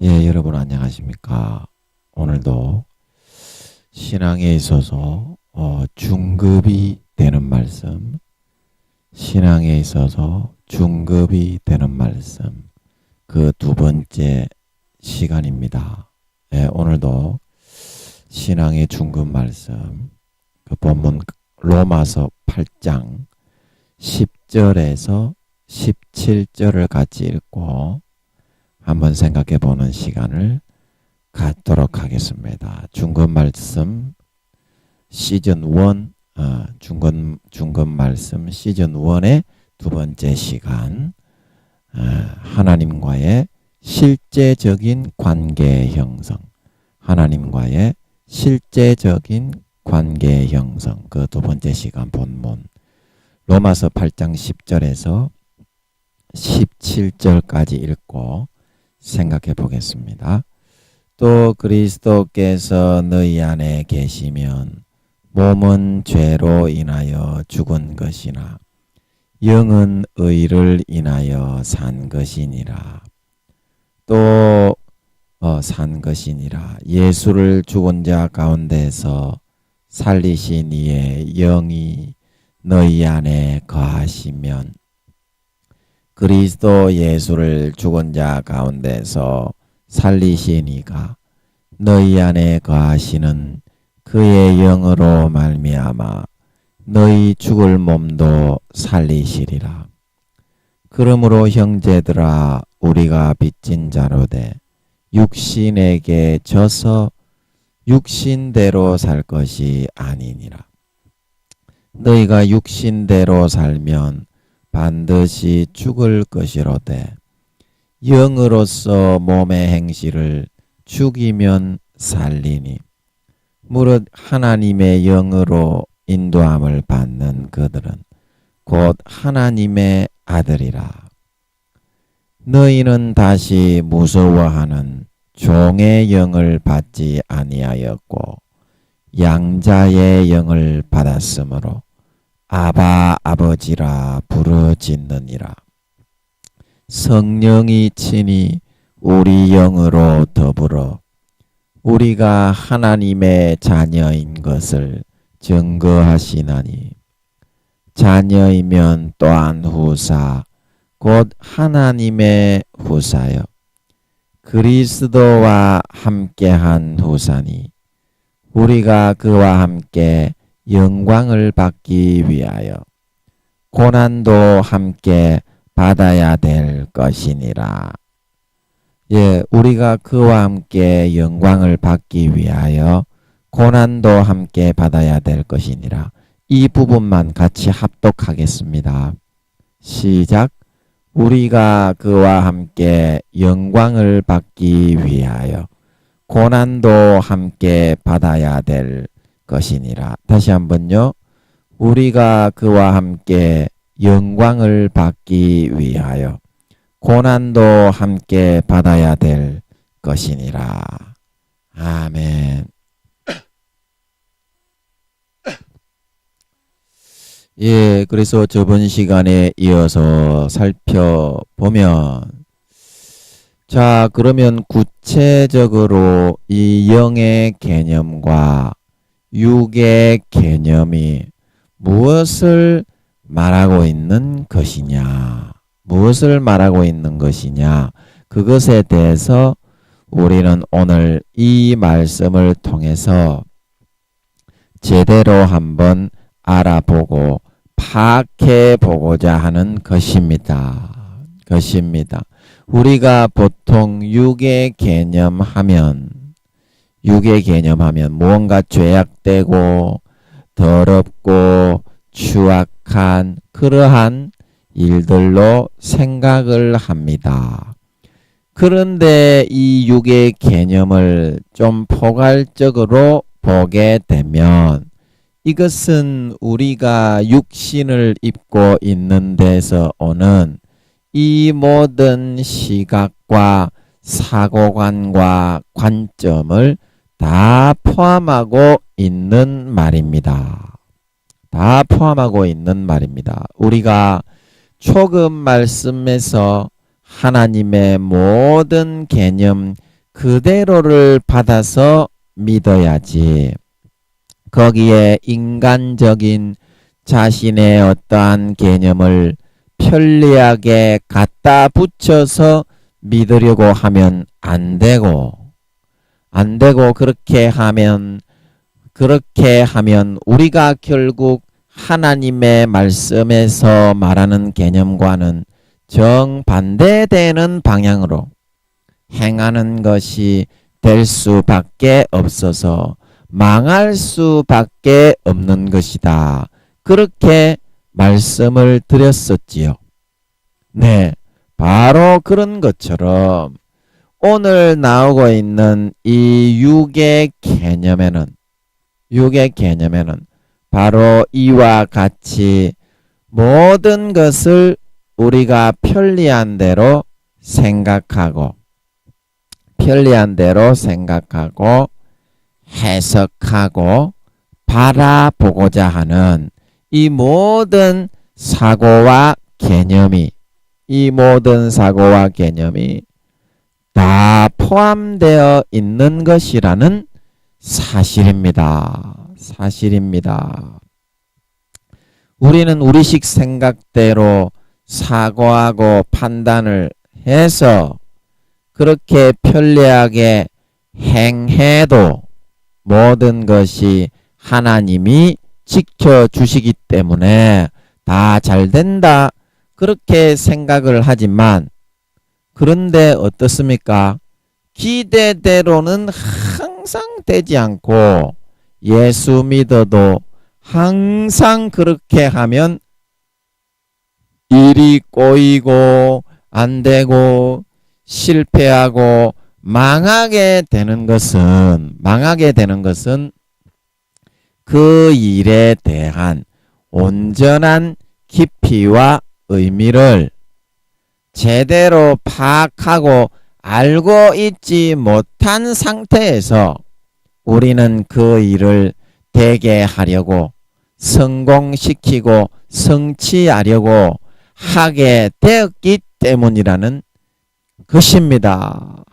예, 여러분 안녕하십니까? 오늘도 신앙에 있어서 중급이 되는 말씀, 신앙에 있어서 중급이 되는 말씀, 그 두 번째 시간입니다. 예, 오늘도 신앙의 중급 말씀, 그 본문 로마서 8장 10절에서 17절을 같이 읽고 한번 생각해 보는 시간을 갖도록 하겠습니다. 중급 말씀 시즌 1, 중급 말씀 시즌 1의 두 번째 시간, 하나님과의 실제적인 관계 형성, 하나님과의 실제적인 관계 형성, 그 두 번째 시간 본문 로마서 8장 10절에서 17절까지 읽고 생각해 보겠습니다. 또 그리스도께서 너희 안에 계시면 몸은 죄로 인하여 죽은 것이나 영은 의를 인하여 산 것이니라. 또 산 것이니라. 예수를 죽은 자 가운데서 살리신 이의 영이 너희 안에 거하시면 그리스도 예수를 죽은 자 가운데서 살리신 이가 너희 안에 거하시는 그의 영으로 말미암아 너희 죽을 몸도 살리시리라. 그러므로 형제들아, 우리가 빚진 자로되 육신에게 져서 육신대로 살 것이 아니니라. 너희가 육신대로 살면 반드시 죽을 것이로되 영으로서 몸의 행실을 죽이면 살리니 무릇 하나님의 영으로 인도함을 받는 그들은 곧 하나님의 아들이라. 너희는 다시 무서워하는 종의 영을 받지 아니하였고 양자의 영을 받았으므로 아바 아버지라 부르짖느니라. 성령이 친히 우리 영으로 더불어 우리가 하나님의 자녀인 것을 증거하시나니 자녀이면 또한 후사 곧 하나님의 후사여 그리스도와 함께한 후사니 우리가 그와 함께 영광을 받기 위하여 고난도 함께 받아야 될 것이니라. 예, 우리가 그와 함께 영광을 받기 위하여 고난도 함께 받아야 될 것이니라. 이 부분만 같이 합독하겠습니다. 시작. 우리가 그와 함께 영광을 받기 위하여 고난도 함께 받아야 될 것이니라. 다시 한번요. 우리가 그와 함께 영광을 받기 위하여 고난도 함께 받아야 될 것이니라. 아멘. 예, 그래서 저번 시간에 이어서 살펴보면, 자, 그러면 구체적으로 이 영의 개념과 육의 개념이 무엇을 말하고 있는 것이냐, 무엇을 말하고 있는 것이냐, 그것에 대해서 우리는 오늘 이 말씀을 통해서 제대로 한번 알아보고 파악해 보고자 하는 것입니다. 우리가 보통 육의 개념하면 무언가 죄악되고 더럽고 추악한 그러한 일들로 생각을 합니다. 그런데 이 육의 개념을 좀 포괄적으로 보게 되면 이것은 우리가 육신을 입고 있는 데서 오는 이 모든 시각과 사고관과 관점을 다 포함하고 있는 말입니다. 다 포함하고 있는 말입니다. 우리가 초급 말씀에서 하나님의 모든 개념 그대로를 받아서 믿어야지. 거기에 인간적인 자신의 어떠한 개념을 편리하게 갖다 붙여서 믿으려고 하면 안 되고 그렇게 하면 우리가 결국 하나님의 말씀에서 말하는 개념과는 정반대되는 방향으로 행하는 것이 될 수밖에 없어서 망할 수밖에 없는 것이다. 그렇게 말씀을 드렸었지요. 네, 바로 그런 것처럼 오늘 나오고 있는 이 육의 개념에는 바로 이와 같이 모든 것을 우리가 편리한 대로 생각하고 해석하고 바라보고자 하는 이 모든 사고와 개념이 다 포함되어 있는 것이라는 사실입니다. 우리는 우리식 생각대로 사고하고 판단을 해서 그렇게 편리하게 행해도 모든 것이 하나님이 지켜주시기 때문에 다 잘된다 그렇게 생각을 하지만, 그런데 어떻습니까? 기대대로는 항상 되지 않고 예수 믿어도 항상 그렇게 하면 일이 꼬이고 안 되고 실패하고 망하게 되는 것은 그 일에 대한 온전한 깊이와 의미를 제대로 파악하고 알고 있지 못한 상태에서 우리는 그 일을 되게 하려고 성공시키고 성취하려고 하게 되었기 때문이라는 것입니다.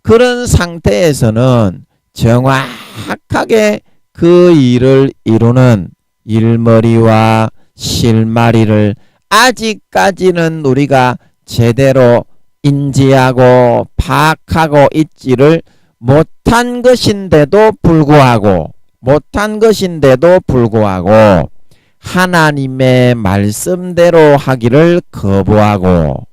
그런 상태에서는 정확하게 그 일을 이루는 일머리와 실마리를 아직까지는 우리가 제대로 인지하고 파악하고 있지를 못한 것인데도 불구하고 하나님의 말씀대로 하기를 거부하고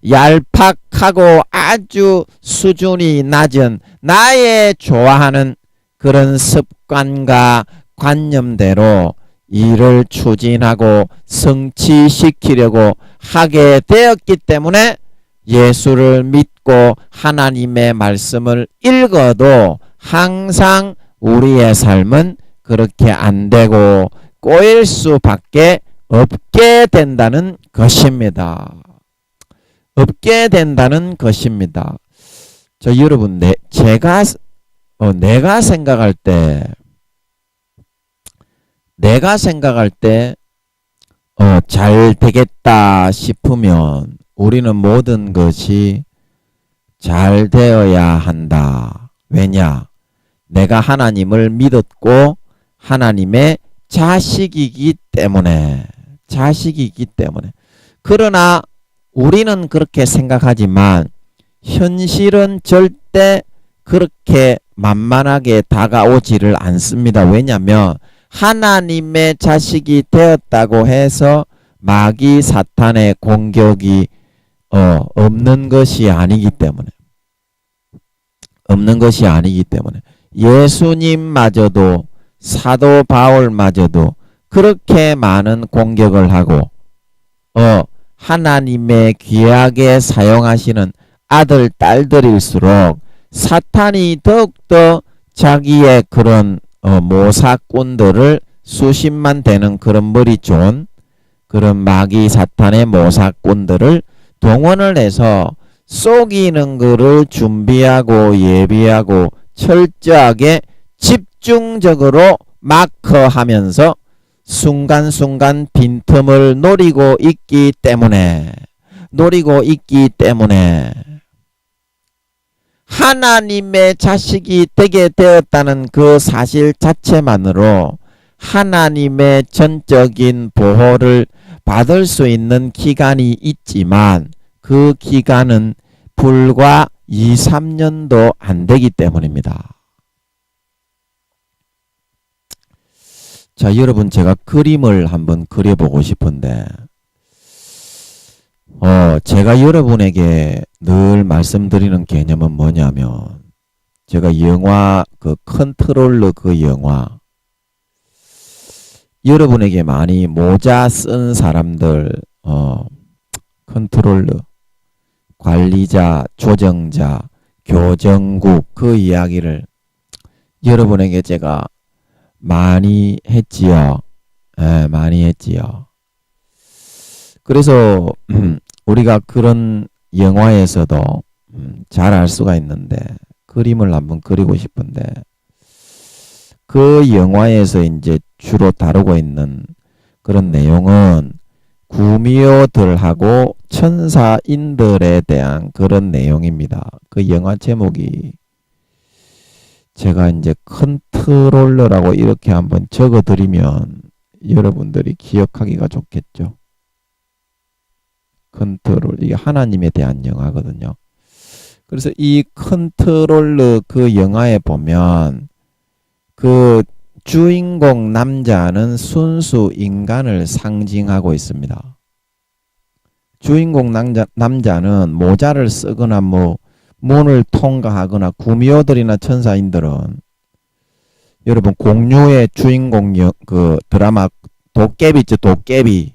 얄팍하고 아주 수준이 낮은 나의 좋아하는 그런 습관과 관념대로 일을 추진하고 성취시키려고 하게 되었기 때문에 예수를 믿고 하나님의 말씀을 읽어도 항상 우리의 삶은 그렇게 안 되고 꼬일 수밖에 없게 된다는 것입니다. 여러분, 내가 생각할 때 잘 되겠다 싶으면 우리는 모든 것이 잘 되어야 한다. 왜냐? 내가 하나님을 믿었고 하나님의 자식이기 때문에. 그러나 우리는 그렇게 생각하지만 현실은 절대 그렇게 만만하게 다가오지를 않습니다. 왜냐하면 하나님의 자식이 되었다고 해서 마귀 사탄의 공격이 없는 것이 아니기 때문에 예수님마저도 사도 바울마저도 그렇게 많은 공격을 하고 하나님의 귀하게 사용하시는 아들 딸들일수록 사탄이 더욱더 자기의 그런 모사꾼들을 수십만 되는 그런 머리 좋은 그런 마귀 사탄의 모사꾼들을 동원을 해서 속이는 것을 준비하고 예비하고 철저하게 집중적으로 마크하면서 순간순간 빈틈을 노리고 있기 때문에 노리고 있기 때문에 하나님의 자식이 되게 되었다는 그 사실 자체만으로 하나님의 전적인 보호를 받을 수 있는 기간이 있지만 그 기간은 불과 2, 3년도 안 되기 때문입니다. 자, 여러분 제가 그림을 한번 그려보고 싶은데 제가 여러분에게 늘 말씀드리는 개념은 뭐냐면 제가 영화 그 컨트롤러 그 영화 여러분에게 많이 모자 쓴 사람들 컨트롤러 관리자, 조정자, 교정국 그 이야기를 여러분에게 제가 많이 했지요. 예, 많이 했지요. 그래서 우리가 그런 영화에서도 잘 알 수가 있는데 그림을 한번 그리고 싶은데 그 영화에서 이제 주로 다루고 있는 그런 내용은 구미호들하고 천사인들에 대한 그런 내용입니다. 그 영화 제목이 제가 이제 컨트롤러라고 이렇게 한번 적어 드리면 여러분들이 기억하기가 좋겠죠. 컨트롤, 이게 하나님에 대한 영화거든요. 그래서 이 컨트롤러 그 영화에 보면 그 주인공 남자는 순수 인간을 상징하고 있습니다. 주인공 남자는 모자를 쓰거나 뭐 문을 통과하거나 구미호들이나 천사인들은 여러분 공유의 주인공 그 드라마 도깨비 있죠. 도깨비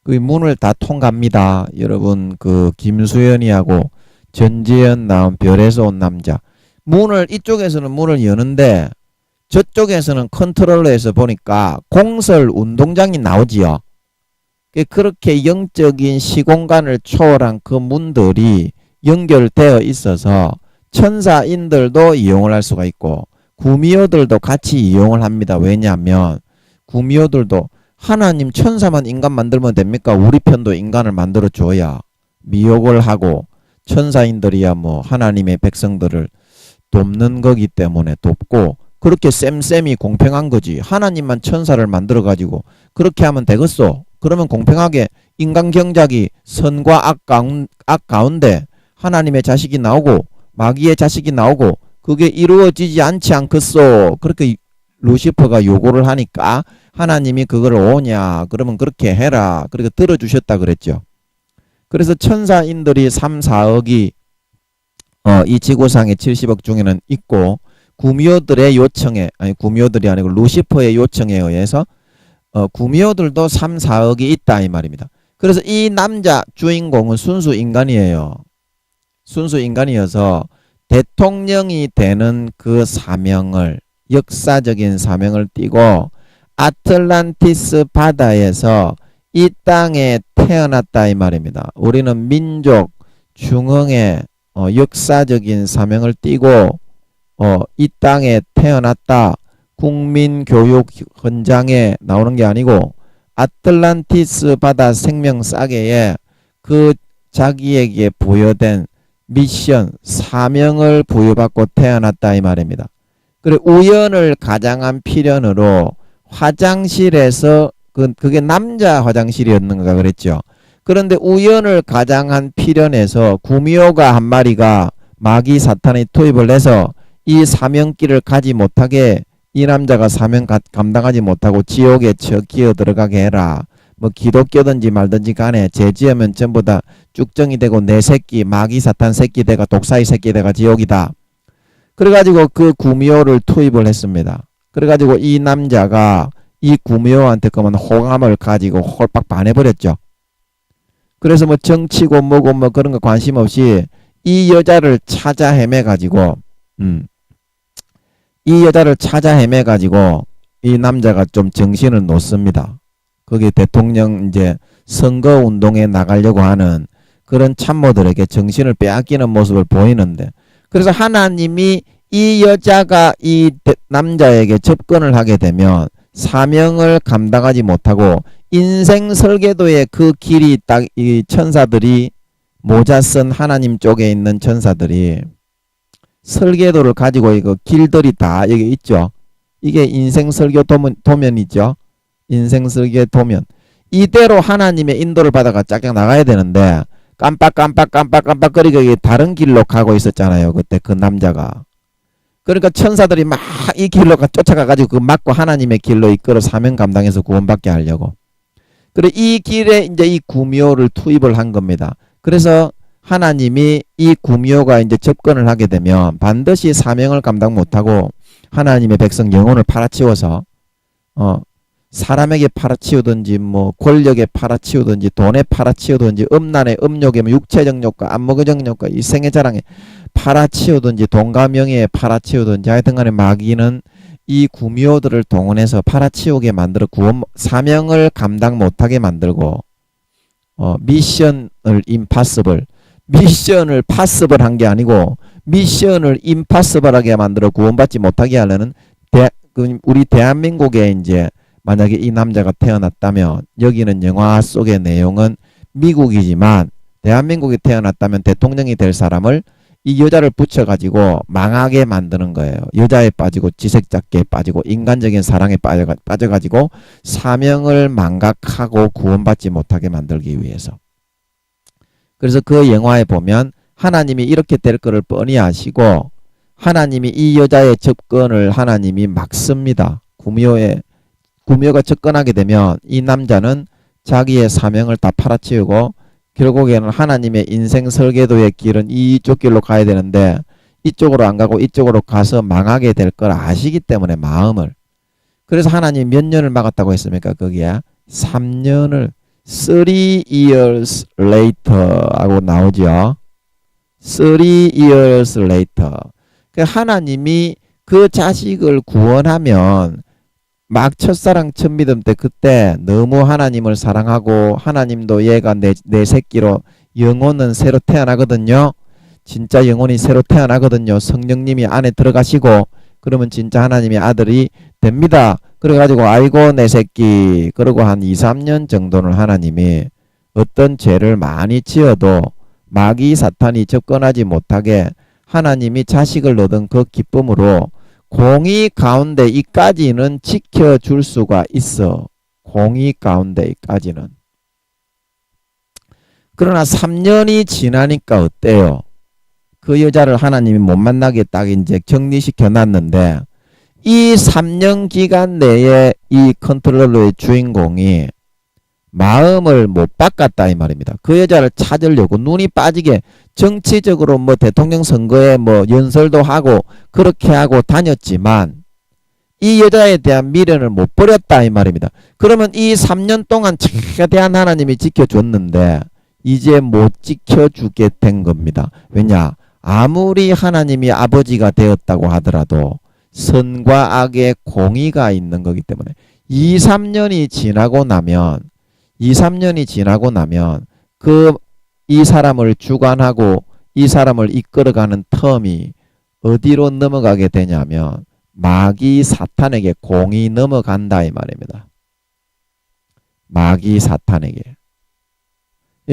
그 문을 다 통과합니다. 여러분 그 김수현이하고 전지현 나온 별에서 온 남자 문을 이쪽에서는 문을 여는데 저쪽에서는 컨트롤러에서 보니까 공설 운동장이 나오지요. 그렇게 영적인 시공간을 초월한 그 문들이 연결되어 있어서 천사인들도 이용을 할 수가 있고 구미호들도 같이 이용을 합니다. 왜냐하면 구미호들도 하나님 천사만 인간 만들면 됩니까? 우리 편도 인간을 만들어 줘야 미혹을 하고 천사인들이야 뭐 하나님의 백성들을 돕는 거기 때문에 돕고 그렇게 쌤쌤이 공평한 거지. 하나님만 천사를 만들어 가지고 그렇게 하면 되겠소? 그러면 공평하게 인간 경작이 선과 악 가운데 하나님의 자식이 나오고 마귀의 자식이 나오고 그게 이루어지지 않지 않겠소? 그렇게 루시퍼가 요구를 하니까 하나님이 그걸 오냐? 그러면 그렇게 해라. 그렇게 들어주셨다 그랬죠. 그래서 천사인들이 3, 4억이 이 지구상의 70억 중에는 있고 구미호들의 요청에 아니 구미호들이 아니고 루시퍼의 요청에 의해서 구미호들도 3, 4억이 있다 이 말입니다. 그래서 이 남자 주인공은 순수 인간이에요. 순수 인간이어서 대통령이 되는 그 사명을 역사적인 사명을 띠고 아틀란티스 바다에서 이 땅에 태어났다 이 말입니다. 우리는 민족 중흥의 역사적인 사명을 띠고 이 땅에 태어났다. 국민교육 현장에 나오는 게 아니고 아틀란티스 바다 생명싸개에 그 자기에게 부여된 미션, 사명을 부여받고 태어났다 이 말입니다. 그리고 우연을 가장한 필연으로 화장실에서 그게 남자 화장실이었는가 그랬죠. 그런데 우연을 가장한 필연에서 구미호가 한 마리가 마귀 사탄이 투입을 해서 이 사명길을 가지 못하게 이 남자가 사명 감당하지 못하고 지옥에 기어 들어가게 해라. 뭐 기독교든지 말든지 간에 죄지으면 전부 다 쭉정이 되고 내 새끼 마귀 사탄 새끼 대가 독사의 새끼 대가 지옥이다. 그래가지고 그 구미호를 투입을 했습니다. 그래가지고 이 남자가 이 구미호한테 그만 호감을 가지고 홀빡 반해버렸죠. 그래서 뭐 정치고 뭐고 뭐 그런 거 관심 없이 이 여자를 찾아 헤매가지고 이 여자를 찾아 헤매가지고 이 남자가 좀 정신을 놓습니다. 거기 대통령 이제 선거운동에 나가려고 하는 그런 참모들에게 정신을 빼앗기는 모습을 보이는데 그래서 하나님이 이 여자가 이 남자에게 접근을 하게 되면 사명을 감당하지 못하고 인생 설계도의 그 길이 딱 이 천사들이 모자 쓴 하나님 쪽에 있는 천사들이 설계도를 가지고 이거 길들이 다 여기 있죠. 이게 인생 설계 도면이죠. 인생 설계 도면. 이대로 하나님의 인도를 받아가 짝짝 나가야 되는데 깜빡거리고 다른 길로 가고 있었잖아요. 그때 그 남자가. 그러니까 천사들이 막 이 길로 쫓아가가지고 그 막고 하나님의 길로 이끌어 사명 감당해서 구원받게 하려고. 그래 이 길에 이제 이 구미호를 투입을 한 겁니다. 그래서 하나님이 이 구미호가 이제 접근을 하게 되면 반드시 사명을 감당 못하고 하나님의 백성 영혼을 팔아치워서 사람에게 팔아치우든지 뭐 권력에 팔아치우든지 돈에 팔아치우든지 음란에 음욕에 뭐 육체적 욕과 안목의 욕과 이 생애 자랑에 팔아치우든지 돈과 명예에 팔아치우든지 하여튼간에 마귀는 이 구미호들을 동원해서 팔아치우게 만들어 구원 사명을 감당 못하게 만들고 미션을 임파서블 미션을 파서블 한 게 아니고 미션을 임파서블하게 만들어 구원받지 못하게 하려는 우리 대한민국에 이제 만약에 이 남자가 태어났다면 여기는 영화 속의 내용은 미국이지만 대한민국에 태어났다면 대통령이 될 사람을 이 여자를 붙여가지고 망하게 만드는 거예요. 여자에 빠지고 지색잡기에 빠지고 인간적인 사랑에 빠져가지고 사명을 망각하고 구원받지 못하게 만들기 위해서. 그래서 그 영화에 보면 하나님이 이렇게 될 거를 뻔히 아시고 하나님이 이 여자의 접근을 하나님이 막습니다. 구미호가 접근하게 되면 이 남자는 자기의 사명을 다 팔아치우고 결국에는 하나님의 인생 설계도의 길은 이쪽 길로 가야 되는데 이쪽으로 안 가고 이쪽으로 가서 망하게 될 걸 아시기 때문에 마음을. 그래서 하나님 몇 년을 막았다고 했습니까? 거기에 3년을 3 years later 하고 나오죠. 3 years later. 하나님이 그 자식을 구원하면 막 첫사랑 첫믿음 때 그때 너무 하나님을 사랑하고 하나님도 얘가 내 새끼로 영혼은 새로 태어나거든요. 진짜 영혼이 새로 태어나거든요. 성령님이 안에 들어가시고 그러면 진짜 하나님의 아들이 됩니다. 그래가지고 아이고 내 새끼 그러고 한 2, 3년 정도는 하나님이 어떤 죄를 많이 지어도 마귀 사탄이 접근하지 못하게 하나님이 자식을 얻은 그 기쁨으로 공의 가운데 이까지는 지켜줄 수가 있어. 공의 가운데 이까지는. 그러나 3년이 지나니까 어때요? 그 여자를 하나님이 못 만나게 딱 이제 격리시켜 놨는데 이 3년 기간 내에 이 컨트롤러의 주인공이 마음을 못 바꿨다 이 말입니다. 그 여자를 찾으려고 눈이 빠지게 정치적으로 뭐 대통령 선거에 뭐 연설도 하고 그렇게 하고 다녔지만 이 여자에 대한 미련을 못 버렸다 이 말입니다. 그러면 이 3년 동안 최대한 하나님이 지켜줬는데 이제 못 지켜주게 된 겁니다. 왜냐? 아무리 하나님이 아버지가 되었다고 하더라도 선과 악의 공의가 있는 거기 때문에 2, 3년이 지나고 나면 이 사람을 주관하고 이 사람을 이끌어가는 텀이 어디로 넘어가게 되냐면 마귀 사탄에게 공이 넘어간다 이 말입니다. 마귀 사탄에게.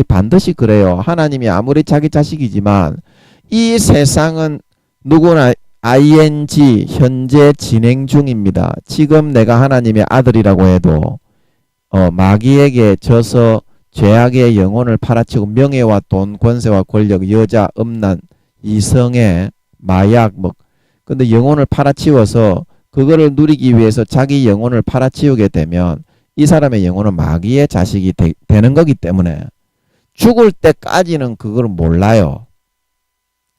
반드시 그래요. 하나님이 아무리 자기 자식이지만 이 세상은 누구나 ing 현재 진행 중입니다. 지금 내가 하나님의 아들이라고 해도 마귀에게 져서 죄악의 영혼을 팔아치고 명예와 돈, 권세와 권력, 여자, 음란, 이성애, 마약 근데 영혼을 팔아치워서 그거를 누리기 위해서 자기 영혼을 팔아치우게 되면 이 사람의 영혼은 마귀의 자식이 되는 거기 때문에 죽을 때까지는 그걸 몰라요.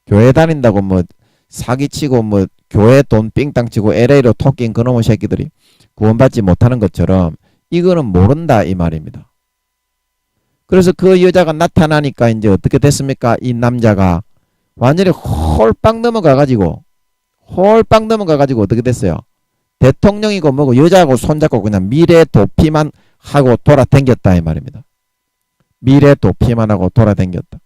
교회 다닌다고 뭐 사기치고 뭐 교회 돈 삥땅 치고 LA로 토낀 그놈의 새끼들이 구원받지 못하는 것처럼 이거는 모른다 이 말입니다. 그래서 그 여자가 나타나니까 이제 어떻게 됐습니까? 이 남자가 완전히 홀빵 넘어가가지고 어떻게 됐어요? 대통령이고 뭐고 여자하고 손잡고 그냥 미래 도피만 하고 돌아댕겼다 이 말입니다. 미래 도피만 하고 돌아댕겼다.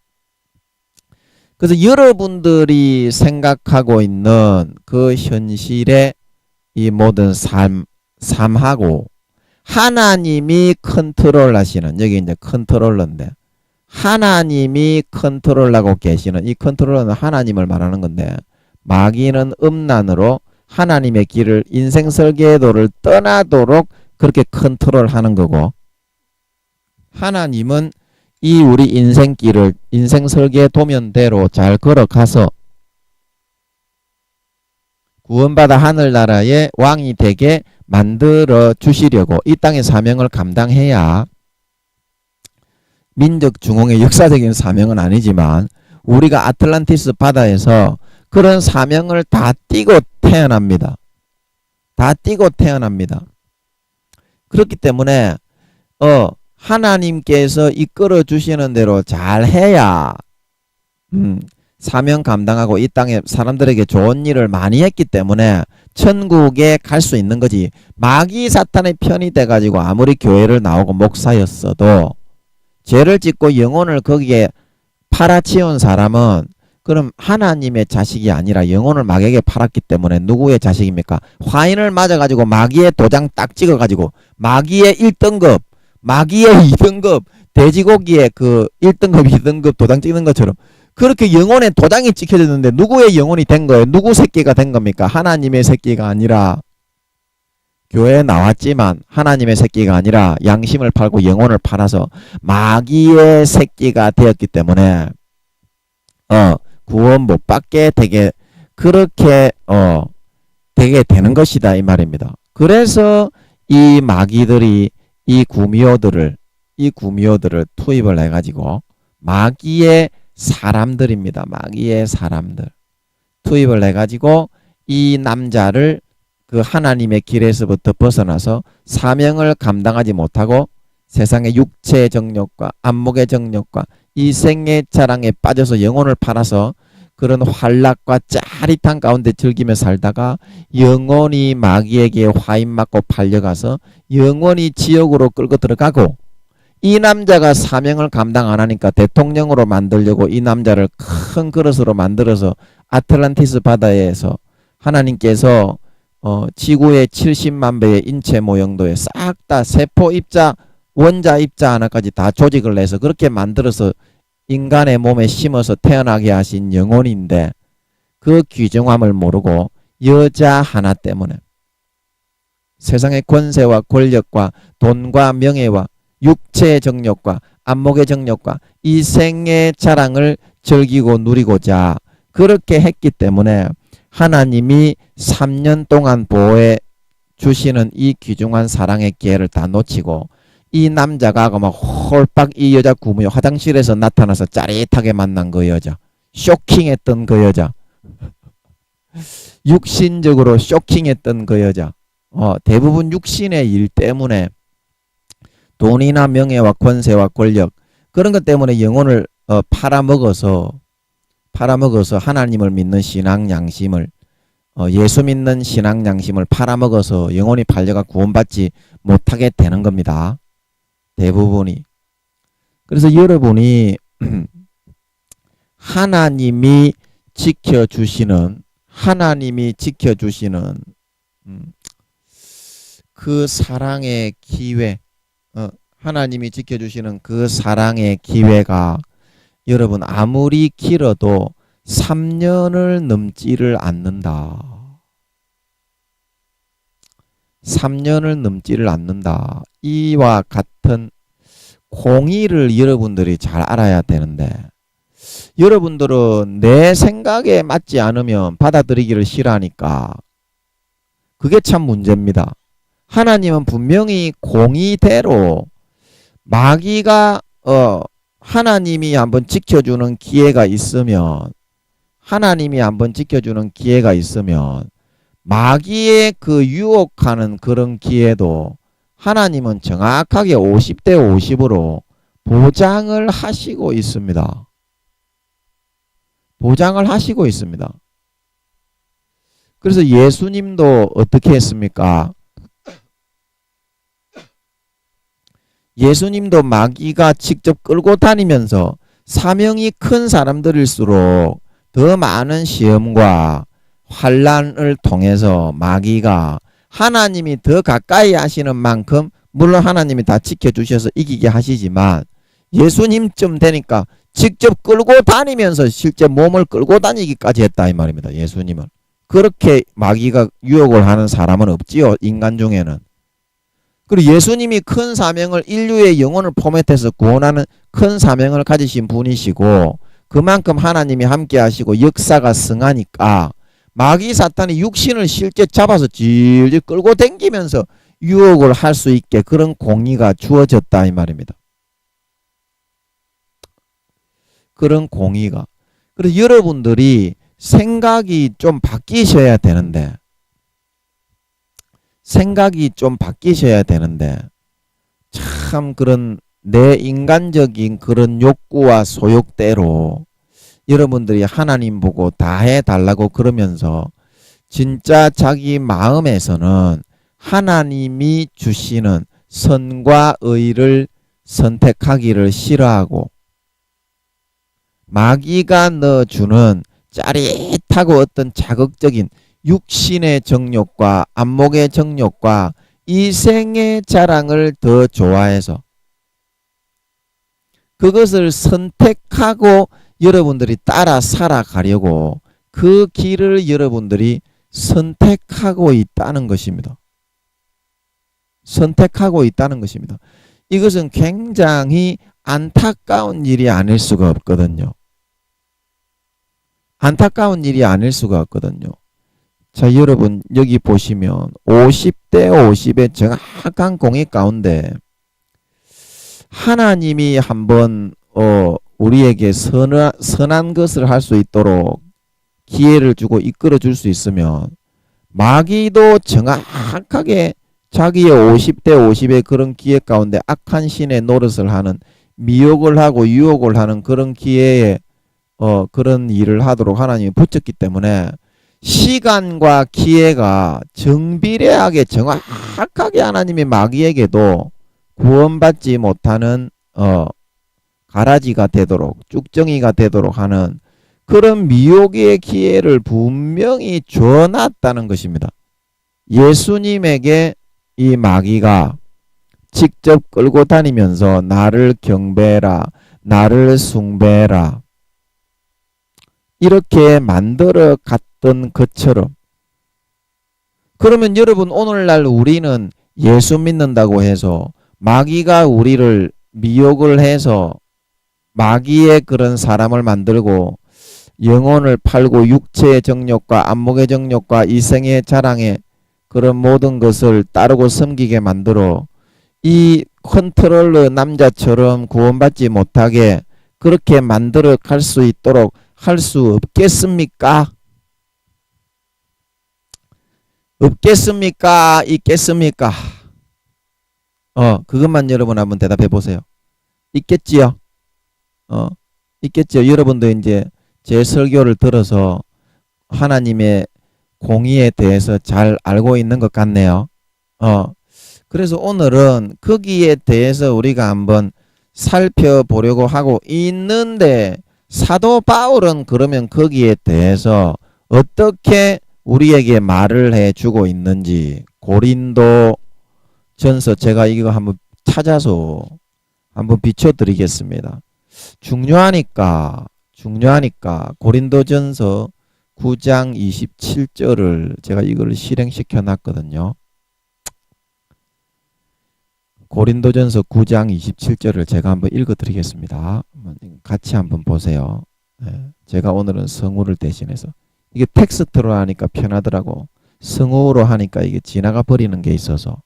그래서 여러분들이 생각하고 있는 그 현실의 이 모든 삶하고 하나님이 컨트롤 하시는, 여기 이제 컨트롤러인데, 하나님이 컨트롤하고 계시는, 이 컨트롤러는 하나님을 말하는 건데, 마귀는 음란으로 하나님의 길을, 인생 설계도를 떠나도록 그렇게 컨트롤하는 거고, 하나님은 이 우리 인생길을, 인생 설계 도면대로 잘 걸어가서 구원받아 하늘나라의 왕이 되게 만들어 주시려고 이 땅의 사명을 감당해야, 민족 중흥의 역사적인 사명은 아니지만 우리가 아틀란티스 바다에서 그런 사명을 다 띠고 태어납니다. 다 띠고 태어납니다. 그렇기 때문에 하나님께서 이끌어 주시는 대로 잘 해야 사명 감당하고 이 땅에 사람들에게 좋은 일을 많이 했기 때문에 천국에 갈 수 있는 거지. 마귀 사탄의 편이 돼가지고 아무리 교회를 나오고 목사였어도 죄를 짓고 영혼을 거기에 팔아치운 사람은 그럼 하나님의 자식이 아니라 영혼을 마귀에게 팔았기 때문에 누구의 자식입니까? 화인을 맞아가지고 마귀의 도장 딱 찍어가지고 마귀의 1등급, 마귀의 2등급, 돼지고기에 그 1등급, 2등급 도장 찍는 것처럼 그렇게 영혼에 도장이 찍혀졌는데 누구의 영혼이 된 거예요? 누구 새끼가 된 겁니까? 하나님의 새끼가 아니라, 교회에 나왔지만 하나님의 새끼가 아니라 양심을 팔고 영혼을 팔아서 마귀의 새끼가 되었기 때문에 구원 못 받게 되게 그렇게 되게 되는 것이다 이 말입니다. 그래서 이 마귀들이 이 구미호들을 투입을 해가지고 마귀의 사람들입니다. 마귀의 사람들 투입을 해가지고 이 남자를 그 하나님의 길에서부터 벗어나서 사명을 감당하지 못하고 세상의 육체의 정욕과 안목의 정욕과 이생의 자랑에 빠져서 영혼을 팔아서 그런 환락과 짜릿한 가운데 즐기며 살다가 영원히 마귀에게 화인 맞고 팔려가서 영원히 지옥으로 끌고 들어가고, 이 남자가 사명을 감당 안 하니까 대통령으로 만들려고 이 남자를 큰 그릇으로 만들어서 아틀란티스 바다에서 하나님께서 지구의 70만 배의 인체 모형도에 싹 다 세포 입자, 원자 입자 하나까지 다 조직을 내서 그렇게 만들어서 인간의 몸에 심어서 태어나게 하신 영혼인데, 그 귀중함을 모르고 여자 하나 때문에 세상의 권세와 권력과 돈과 명예와 육체의 정욕과 안목의 정욕과 이생의 자랑을 즐기고 누리고자 그렇게 했기 때문에 하나님이 3년 동안 보호해 주시는 이 귀중한 사랑의 기회를 다 놓치고, 이 남자가 막 홀딱 이 여자 구미호 화장실에서 나타나서 짜릿하게 만난 그 여자, 쇼킹했던 그 여자, 육신적으로 쇼킹했던 그 여자, 대부분 육신의 일 때문에 돈이나 명예와 권세와 권력 그런 것 때문에 영혼을 팔아먹어서 하나님을 믿는 신앙 양심을, 예수 믿는 신앙 양심을 팔아먹어서 영혼이 팔려가 구원받지 못하게 되는 겁니다. 대부분이. 그래서 여러분이 하나님이 지켜주시는 그 사랑의 기회, 하나님이 지켜주시는 그 사랑의 기회가 여러분 아무리 길어도 3년을 넘지를 않는다. 3년을 넘지를 않는다. 이와 같은 공의를 여러분들이 잘 알아야 되는데, 여러분들은 내 생각에 맞지 않으면 받아들이기를 싫어하니까 그게 참 문제입니다. 하나님은 분명히 공의대로 마귀가 하나님이 한번 지켜주는 기회가 있으면, 마귀의 그 유혹하는 그런 기회도 하나님은 정확하게 50대 50으로 보장을 하시고 있습니다. 보장을 하시고 있습니다. 그래서 예수님도 어떻게 했습니까? 예수님도 마귀가 직접 끌고 다니면서 사명이 큰 사람들일수록 더 많은 시험과 환난을 통해서 마귀가 하나님이 더 가까이 하시는 만큼 물론 하나님이 다 지켜주셔서 이기게 하시지만 예수님쯤 되니까 직접 끌고 다니면서 실제 몸을 끌고 다니기까지 했다 이 말입니다. 예수님을. 그렇게 마귀가 유혹을 하는 사람은 없지요. 인간 중에는. 그리고 예수님이 큰 사명을 인류의 영혼을 포맷해서 구원하는 큰 사명을 가지신 분이시고 그만큼 하나님이 함께 하시고 역사가 승하니까 마귀 사탄이 육신을 실제 잡아서 질질 끌고 다니면서 유혹을 할 수 있게 그런 공의가 주어졌다 이 말입니다. 그런 공의가. 그래서 여러분들이 생각이 좀 바뀌셔야 되는데 참 그런 내 인간적인 그런 욕구와 소욕대로 여러분들이 하나님 보고 다 해달라고 그러면서 진짜 자기 마음에서는 하나님이 주시는 선과 의를 선택하기를 싫어하고 마귀가 넣어주는 짜릿하고 어떤 자극적인 육신의 정욕과 안목의 정욕과 이생의 자랑을 더 좋아해서 그것을 선택하고 여러분들이 따라 살아가려고 그 길을 여러분들이 선택하고 있다는 것입니다. 선택하고 있다는 것입니다. 이것은 굉장히 안타까운 일이 아닐 수가 없거든요. 안타까운 일이 아닐 수가 없거든요. 자, 여러분 여기 보시면 50대 50의 정확한 공의 가운데 하나님이 한번 우리에게 선한 것을 할 수 있도록 기회를 주고 이끌어 줄 수 있으면 마귀도 정확하게 자기의 50대 50의 그런 기회 가운데 악한 신의 노릇을 하는 미혹을 하고 유혹을 하는 그런 기회에 그런 일을 하도록 하나님이 붙였기 때문에 시간과 기회가 정비례하게 정확하게 하나님이 마귀에게도 구원받지 못하는 가라지가 되도록 쭉정이가 되도록 하는 그런 미혹의 기회를 분명히 줘놨다는 것입니다. 예수님에게 이 마귀가 직접 끌고 다니면서 나를 경배해라, 나를 숭배해라 이렇게 만들어 갔던 것처럼 그러면 여러분 오늘날 우리는 예수 믿는다고 해서 마귀가 우리를 미혹을 해서 마귀의 그런 사람을 만들고 영혼을 팔고 육체의 정욕과 안목의 정욕과 이생의 자랑에 그런 모든 것을 따르고 섬기게 만들어 이 컨트롤러 남자처럼 구원받지 못하게 그렇게 만들어 갈 수 있도록 할 수 없겠습니까? 없겠습니까? 있겠습니까? 그것만 여러분 한번 대답해 보세요. 있겠지요? 있겠죠. 여러분도 이제 제 설교를 들어서 하나님의 공의에 대해서 잘 알고 있는 것 같네요. 그래서 오늘은 거기에 대해서 우리가 한번 살펴보려고 하고 있는데 사도 바울은 그러면 거기에 대해서 어떻게 우리에게 말을 해주고 있는지 고린도 전서 제가 이거 한번 찾아서 한번 비춰드리겠습니다. 중요하니까 고린도전서 9장 27절을 제가 이걸 실행시켜 놨거든요. 고린도전서 9장 27절을 제가 한번 읽어 드리겠습니다. 같이 한번 보세요. 제가 오늘은 성우를 대신해서 이게 텍스트로 하니까 편하더라고. 성우로 하니까 이게 지나가 버리는 게 있어서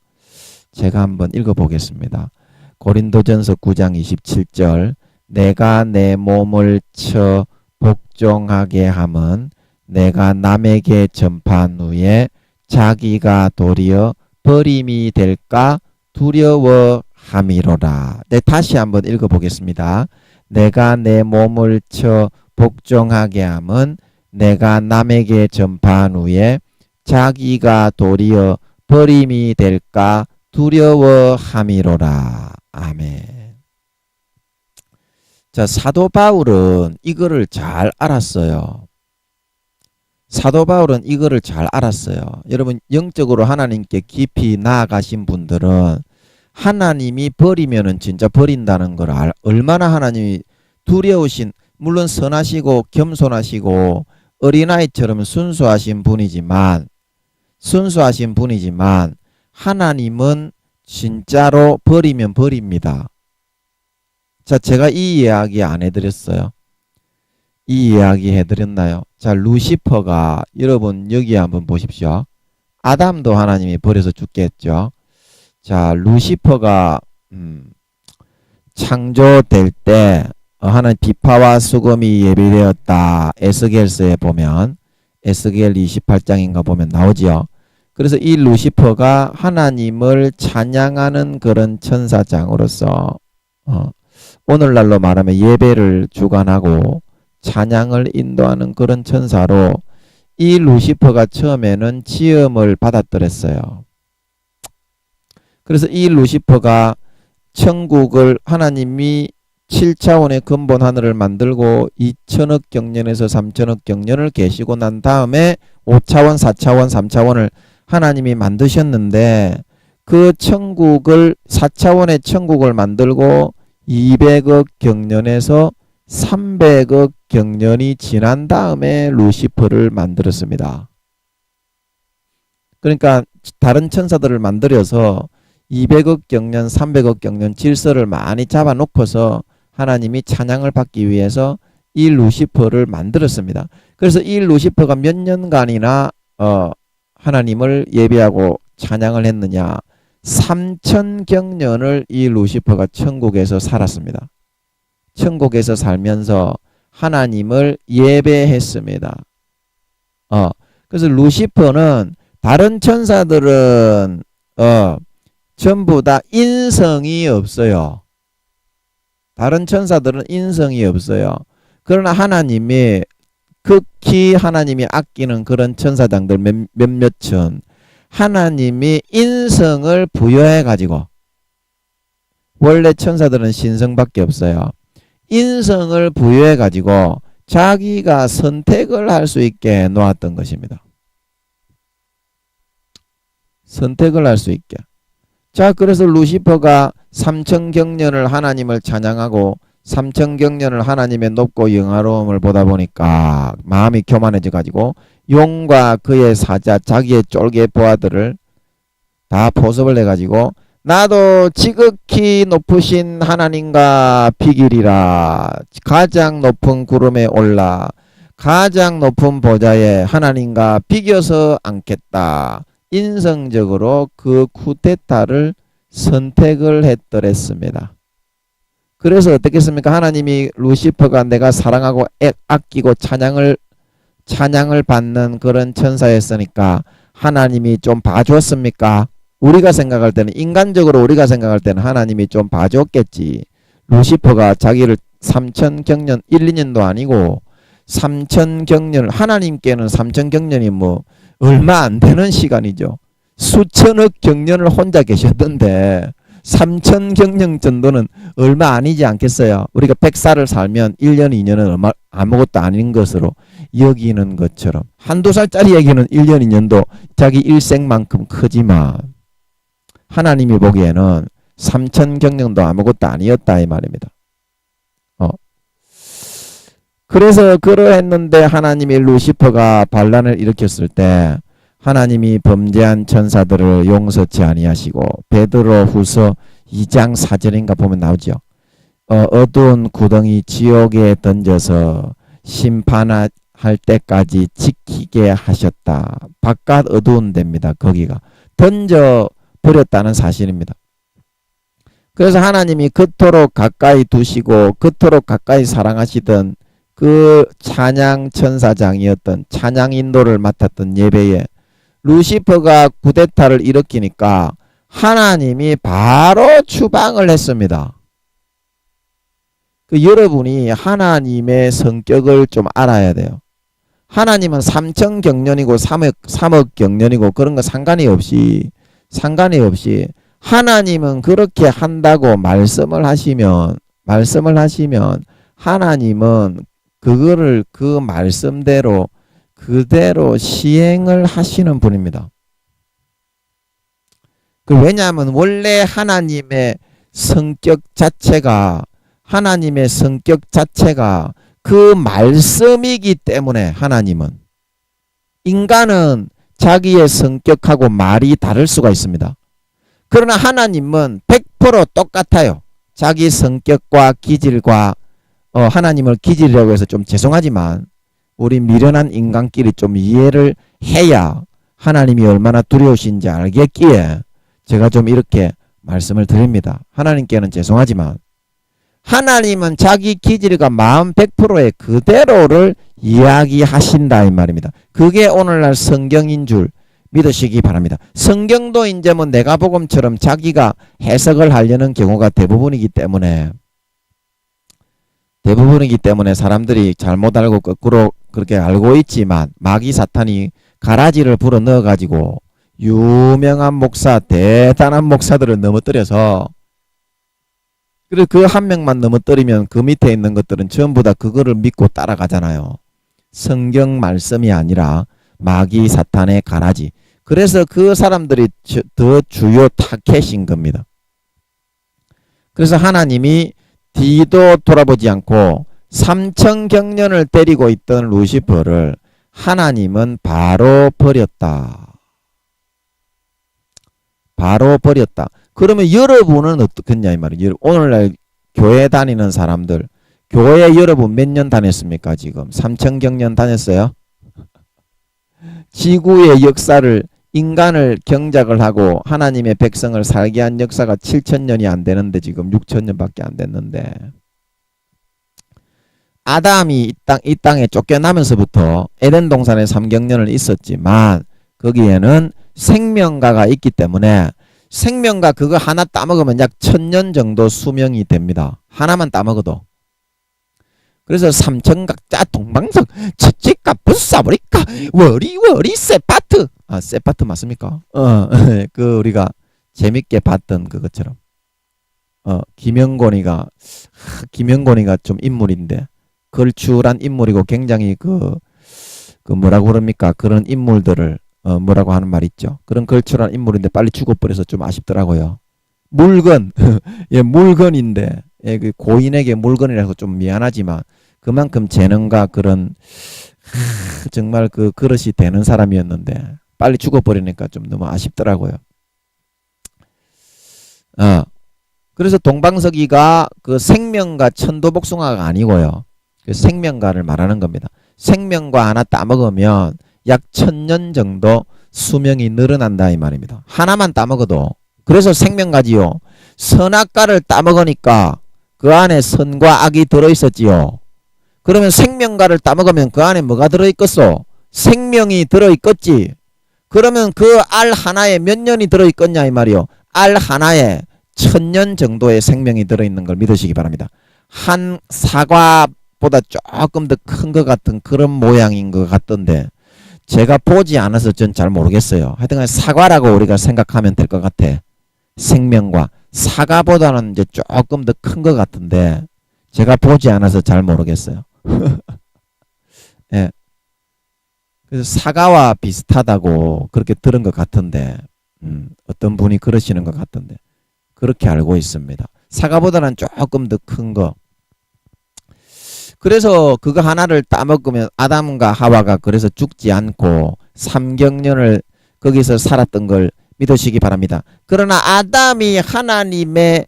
제가 한번 읽어 보겠습니다. 고린도전서 9장 27절 내가 내 몸을 쳐 복종하게 함은 내가 남에게 전파한 후에 자기가 도리어 버림이 될까 두려워함이로라. 네, 다시 한번 읽어보겠습니다. 내가 내 몸을 쳐 복종하게 함은 내가 남에게 전파한 후에 자기가 도리어 버림이 될까 두려워함이로라. 아멘. 자, 사도 바울은 이거를 잘 알았어요. 사도 바울은 이거를 잘 알았어요. 여러분 영적으로 하나님께 깊이 나아가신 분들은 하나님이 버리면은 진짜 버린다는 걸 얼마나 하나님이 두려우신, 물론 선하시고 겸손하시고 어린아이처럼 순수하신 분이지만 하나님은 진짜로 버리면 버립니다. 자, 제가 이 이야기 안 해드렸어요. 이 이야기 해드렸나요? 자, 루시퍼가, 여러분 여기 한번 보십시오. 아담도 하나님이 버려서 죽겠죠. 자, 루시퍼가 창조될 때 하나님 비파와 수금이 예비되었다. 에스겔서에 보면, 에스겔 28장인가 보면 나오지요. 그래서 이 루시퍼가 하나님을 찬양하는 그런 천사장으로서 오늘날로 말하면 예배를 주관하고 찬양을 인도하는 그런 천사로 이 루시퍼가 처음에는 지음을 받았더랬어요. 그래서 이 루시퍼가 천국을, 하나님이 7차원의 근본 하늘을 만들고 2000억 경년에서 3000억 경년을 계시고 난 다음에 5차원, 4차원, 3차원을 하나님이 만드셨는데, 그 천국을, 4차원의 천국을 만들고 200억 경년에서 300억 경년이 지난 다음에 루시퍼를 만들었습니다. 그러니까 다른 천사들을 만들어서 200억 경년, 300억 경년 질서를 많이 잡아놓고서 하나님이 찬양을 받기 위해서 이 루시퍼를 만들었습니다. 그래서 이 루시퍼가 몇 년간이나 하나님을 예배하고 찬양을 했느냐? 3000경년을 이 루시퍼가 천국에서 살았습니다. 천국에서 살면서 하나님을 예배했습니다. 그래서 루시퍼는, 다른 천사들은 전부 다 인성이 없어요. 다른 천사들은 인성이 없어요. 그러나 하나님이, 극히 하나님이 아끼는 그런 천사장들 몇몇 천, 하나님이 인성을 부여해 가지고, 원래 천사들은 신성밖에 없어요. 인성을 부여해 가지고 자기가 선택을 할 수 있게 놓았던 것입니다. 선택을 할 수 있게. 자, 그래서 루시퍼가 3000경년을 하나님을 찬양하고 3000경년을 하나님의 높고 영화로움을 보다 보니까 마음이 교만해져 가지고 용과 그의 사자, 자기의 쫄개 보아들을 다 포섭을 해 가지고, 나도 지극히 높으신 하나님과 비기리라. 가장 높은 구름에 올라 가장 높은 보좌에 하나님과 비겨서 앉겠다. 인성적으로 그 쿠데타를 선택을 했더랬습니다. 그래서 어떻겠습니까? 하나님이 루시퍼가 내가 사랑하고 아끼고 찬양을 받는 그런 천사였으니까 하나님이 좀 봐줬습니까? 우리가 생각할 때는, 인간적으로 우리가 생각할 때는 하나님이 좀 봐줬겠지. 루시퍼가 자기를 3000경년, 1, 2년도 아니고 3000경년, 하나님께는 3000경년이 뭐 얼마 안 되는 시간이죠. 수천억 경년을 혼자 계셨던데 3000경년 정도는 얼마 아니지 않겠어요? 우리가 100살을 살면 1년, 2년은 아무것도 아닌 것으로 여기는 것처럼, 한두 살짜리 얘기는 1년, 2년도 자기 일생만큼 크지만 하나님이 보기에는 3000경년도 아무것도 아니었다 이 말입니다. 그래서 그러했는데 하나님이 루시퍼가 반란을 일으켰을 때 하나님이 범죄한 천사들을 용서치 아니하시고, 베드로 후서 2장 4절인가 보면 나오죠. 어두운 구덩이 지옥에 던져서 심판할 때까지 지키게 하셨다. 바깥 어두운 데입니다. 거기가 던져 버렸다는 사실입니다. 그래서 하나님이 그토록 가까이 두시고 그토록 가까이 사랑하시던 그 찬양 천사장이었던, 찬양 인도를 맡았던 예배에 루시퍼가 쿠데타를 일으키니까 하나님이 바로 추방을 했습니다. 여러분이 하나님의 성격을 좀 알아야 돼요. 하나님은 3000경년이고 3억 경년이고 그런 거 상관이 없이 하나님은 그렇게 한다고 말씀을 하시면 하나님은 그거를 그 말씀대로 그대로 시행을 하시는 분입니다. 왜냐하면 원래 하나님의 성격 자체가 그 말씀이기 때문에 인간은 자기의 성격하고 말이 다를 수가 있습니다. 그러나 하나님은 100% 똑같아요. 자기 성격과 기질과 하나님을 기질이라고 해서 좀 죄송하지만 우리 미련한 인간끼리 좀 이해를 해야 하나님이 얼마나 두려우신지 알겠기에 제가 좀 이렇게 말씀을 드립니다. 하나님께는 죄송하지만 하나님은 자기 기질과 마음 100%의 그대로를 이야기하신다 이 말입니다. 그게 오늘날 성경인 줄 믿으시기 바랍니다. 성경도 이제 뭐 내가복음처럼 자기가 해석을 하려는 경우가 대부분이기 때문에 사람들이 잘못 알고 거꾸로 그렇게 알고 있지만 마귀 사탄이 가라지를 불어 넣어 가지고 유명한 목사, 대단한 목사들을 넘어뜨려서 그리고 그 한 명만 넘어뜨리면 그 밑에 있는 것들은 전부 다 그거를 믿고 따라가잖아요. 성경 말씀이 아니라 마귀 사탄의 가라지. 그래서 그 사람들이 더 주요 타켓인 겁니다. 그래서 하나님이 뒤도 돌아보지 않고 삼천경년을 때리고 있던 루시퍼를 하나님은 바로 버렸다. 그러면 여러분은 어떻겠냐 이 말이에요. 오늘날 교회 다니는 사람들, 교회 여러분 몇 년 다녔습니까? 지금 3000경년 다녔어요? 지구의 역사를 인간을 경작을 하고 하나님의 백성을 살게 한 역사가 7000년이 안 되는데 지금 6000년밖에 안 됐는데 아담이 이 땅에 쫓겨나면서부터 에덴 동산에 3경년을 있었지만 거기에는 생명가가 있기 때문에 생명가 그거 하나 따먹으면 약 1000년 정도 수명이 됩니다. 하나만 따먹어도. 그래서 삼천각자 동방석 치치까 부싸버리까 워리 세파트 세파트 맞습니까? 그 우리가 재밌게 봤던 그것처럼 김영곤이가 좀 인물인데 걸출한 인물이고 굉장히 그 뭐라고 그럽니까? 그런 인물들을 뭐라고 하는 말 있죠. 그런 걸출한 인물인데 빨리 죽어버려서 좀 아쉽더라고요. 물건 예, 물건인데 예, 그 고인에게 물건이라서 좀 미안하지만 그만큼 재능과 그런 정말 그 그릇이 되는 사람이었는데 빨리 죽어버리니까 좀 너무 아쉽더라고요. 그래서 동방석이가 그 생명과 천도복숭아가 아니고요. 그 생명과를 말하는 겁니다. 생명과 하나 따먹으면 약 1000년 정도 수명이 늘어난다 이 말입니다. 하나만 따먹어도. 그래서 생명과지요. 선악과를 따먹으니까 그 안에 선과 악이 들어있었지요. 그러면 생명과를 따먹으면 그 안에 뭐가 들어있겠소? 생명이 들어있겠지. 그러면 그 알 하나에 몇 년이 들어있겠냐 이 말이요. 알 하나에 1000년 정도의 생명이 들어있는 걸 믿으시기 바랍니다. 한 사과보다 조금 더 큰 것 같은 그런 모양인 것 같던데 제가 보지 않아서 전 잘 모르겠어요. 하여튼 사과라고 우리가 생각하면 될 것 같아. 생명과 사과보다는 이제 조금 더 큰 것 같은데 제가 보지 않아서 잘 모르겠어요. 예. 그래서 사과와 비슷하다고 그렇게 들은 것 같은데 어떤 분이 그러시는 것 같던데 그렇게 알고 있습니다. 사과보다는 조금 더 큰 거. 그래서 그거 하나를 따먹으면 아담과 하와가 그래서 죽지 않고 3경년을 거기서 살았던 걸 믿으시기 바랍니다. 그러나 아담이 하나님의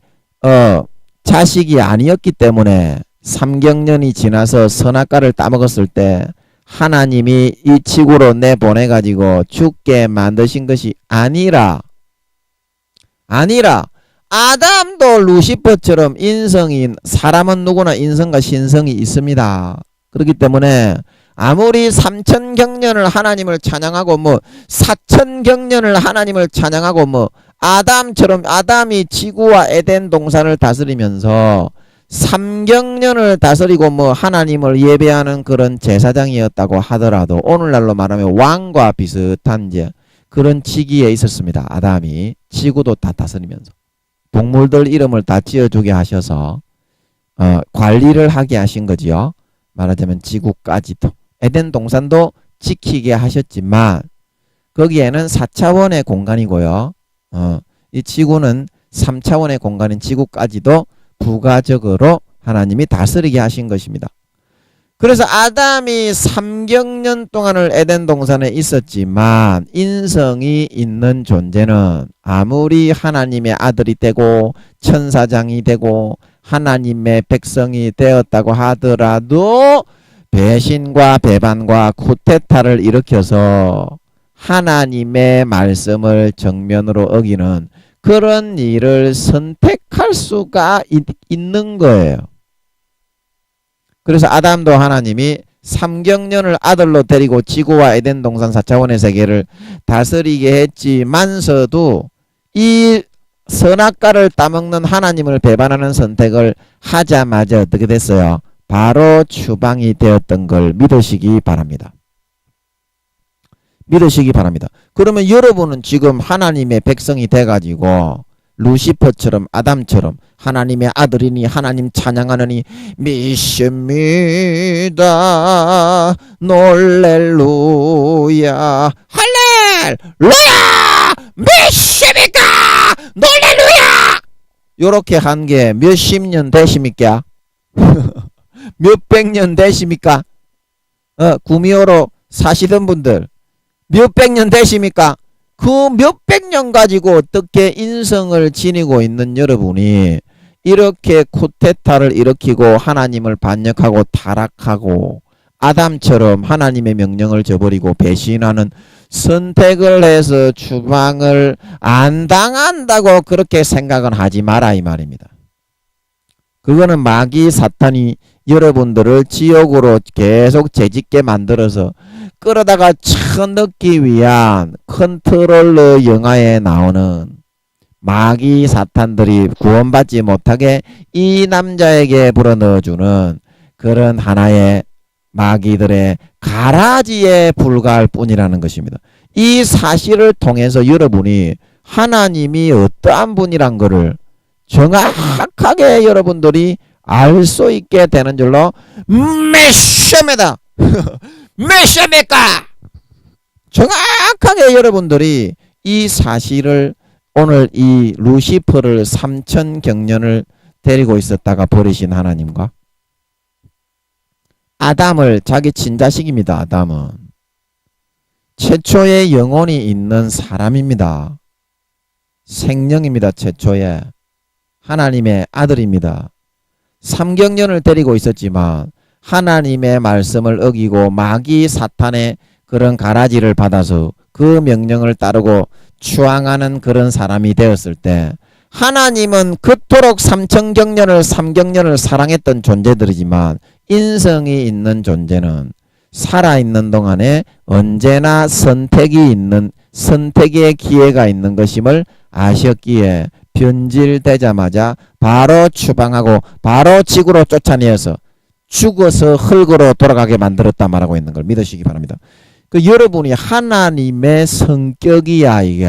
자식이 아니었기 때문에 3경년이 지나서 선악과를 따먹었을 때 하나님이 이 지구로 내보내가지고 죽게 만드신 것이 아니라 아담도 루시퍼처럼 인성인 사람은 누구나 인성과 신성이 있습니다. 그렇기 때문에 아무리 3000경년을 하나님을 찬양하고 뭐 4000경년을 하나님을 찬양하고 뭐 아담처럼 아담이 지구와 에덴 동산을 다스리면서 3경년을 다스리고 뭐 하나님을 예배하는 그런 제사장이었다고 하더라도 오늘날로 말하면 왕과 비슷한 이제 그런 직위에 있었습니다. 아담이 지구도 다 다스리면서 동물들 이름을 다 지어주게 하셔서 관리를 하게 하신 거지요. 말하자면 지구까지도 에덴 동산도 지키게 하셨지만 거기에는 4차원의 공간이고요. 이 지구는 3차원의 공간인 지구까지도 부가적으로 하나님이 다스리게 하신 것입니다. 그래서 아담이 3경년 동안을 에덴 동산에 있었지만 인성이 있는 존재는 아무리 하나님의 아들이 되고 천사장이 되고 하나님의 백성이 되었다고 하더라도 배신과 배반과 쿠데타를 일으켜서 하나님의 말씀을 정면으로 어기는 그런 일을 선택할 수가 있는 거예요. 그래서 아담도 하나님이 3경년을 아들로 데리고 지구와 에덴 동산 4차원의 세계를 다스리게 했지만서도 이 선악과를 따먹는 하나님을 배반하는 선택을 하자마자 어떻게 됐어요? 바로 추방이 되었던 걸 믿으시기 바랍니다. 믿으시기 바랍니다. 그러면 여러분은 지금 하나님의 백성이 돼가지고 루시퍼처럼 아담처럼 하나님의 아들이니 하나님 찬양하느니 믿습니다 놀렐루야 할렐루야 믿습니까 놀렐루야 요렇게 한 게 몇십 년 되십니까? 몇백 년 되십니까? 구미호로 사시던 분들 몇백 년 되십니까? 그 몇백 년 가지고 어떻게 인성을 지니고 있는 여러분이 이렇게 쿠데타를 일으키고 하나님을 반역하고 타락하고 아담처럼 하나님의 명령을 저버리고 배신하는 선택을 해서 추방을 안 당한다고 그렇게 생각은 하지 마라 이 말입니다. 그거는 마귀 사탄이 여러분들을 지옥으로 계속 재짓게 만들어서 끌어다가 쳐넣기 위한 컨트롤러 영화에 나오는 마귀 사탄들이 구원받지 못하게 이 남자에게 불어넣어주는 그런 하나의 마귀들의 가라지에 불과할 뿐이라는 것입니다. 이 사실을 통해서 여러분이 하나님이 어떠한 분이란 것을 정확하게 여러분들이 알 수 있게 되는 줄로 메시아입니다. 메시아입니까? 정확하게 여러분들이 이 사실을 오늘 이 루시퍼를 3000경년을 데리고 있었다가 버리신 하나님과 아담을 자기 친자식입니다. 아담은 최초의 영혼이 있는 사람입니다. 생명입니다. 최초의 하나님의 아들입니다. 3경년을 데리고 있었지만 하나님의 말씀을 어기고 마귀 사탄의 그런 가라지를 받아서 그 명령을 따르고 추앙하는 그런 사람이 되었을 때 하나님은 그토록 3000경년을 3경년을 사랑했던 존재들이지만 인성이 있는 존재는 살아있는 동안에 언제나 선택의 기회가 있는 것임을 아셨기에 변질되자마자 바로 추방하고 바로 지구로 쫓아내어서 죽어서 흙으로 돌아가게 만들었다 말하고 있는 걸 믿으시기 바랍니다. 그 여러분이 하나님의 성격이야 이게.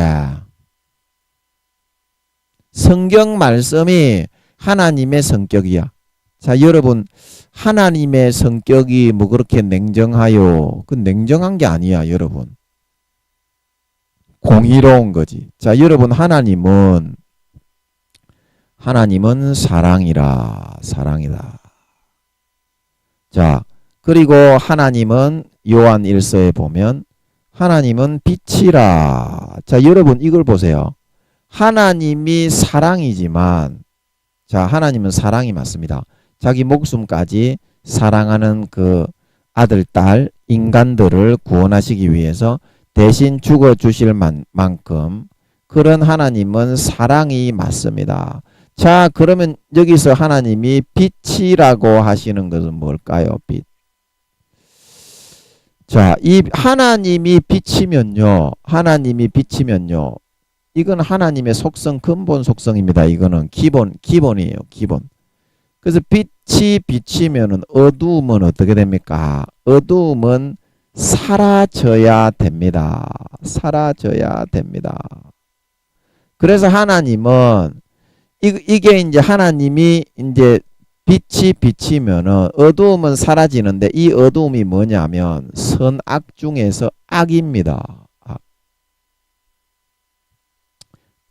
성경 말씀이 하나님의 성격이야. 자 여러분 하나님의 성격이 뭐 그렇게 냉정하요? 그 냉정한 게 아니야 여러분. 공의로운 거지. 자 여러분 하나님은 사랑이라 사랑이다. 자 그리고 하나님은 요한 1서에 보면 하나님은 빛이라. 자 여러분 이걸 보세요. 하나님이 사랑이지만 자 하나님은 사랑이 맞습니다. 자기 목숨까지 사랑하는 그 아들 딸 인간들을 구원하시기 위해서 대신 죽어주실 만큼 그런 하나님은 사랑이 맞습니다. 자 그러면 여기서 하나님이 빛이라고 하시는 것은 뭘까요? 빛. 자, 이 하나님이 빛이면요. 이건 하나님의 속성, 근본 속성입니다. 이거는 기본이에요. 기본. 그래서 빛이 비치면은 어두움은 어떻게 됩니까? 어두움은 사라져야 됩니다. 사라져야 됩니다. 그래서 하나님은 이게 이제 하나님이 이제 빛이 비치면은 어두움은 사라지는데 이 어두움이 뭐냐면 선악 중에서 악입니다.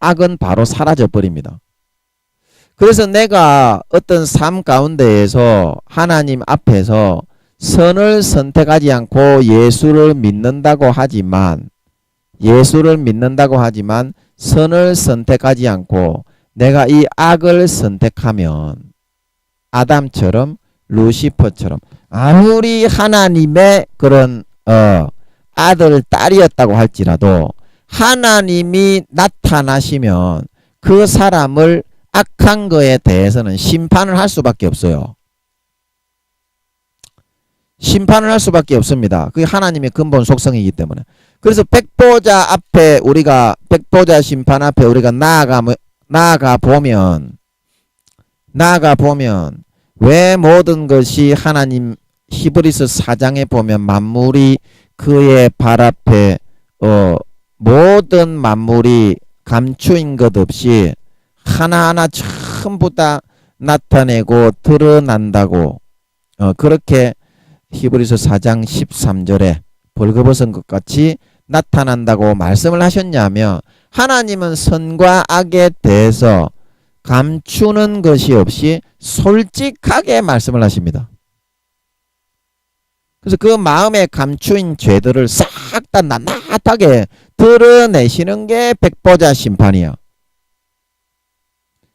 악은 바로 사라져 버립니다. 그래서 내가 어떤 삶 가운데에서 하나님 앞에서 선을 선택하지 않고 예수를 믿는다고 하지만 선을 선택하지 않고 내가 이 악을 선택하면 아담처럼 루시퍼처럼 아무리 하나님의 그런 아들 딸이었다고 할지라도 하나님이 나타나시면 그 사람을 악한 거에 대해서는 심판을 할 수밖에 없어요. 심판을 할 수밖에 없습니다. 그게 하나님의 근본 속성이기 때문에. 그래서 백보자 심판 앞에 우리가 나아가 보면 왜 모든 것이 하나님 히브리서 4장에 보면 만물이 그의 발 앞에 모든 만물이 감추인 것 없이 하나하나 전부 다 나타내고 드러난다고 그렇게 히브리서 4장 13절에 벌거벗은 것 같이 나타난다고 말씀을 하셨냐면 하나님은 선과 악에 대해서 감추는 것이 없이 솔직하게 말씀을 하십니다. 그래서 그 마음에 감추인 죄들을 싹 다 낱낱하게 드러내시는 게 백보자 심판이야.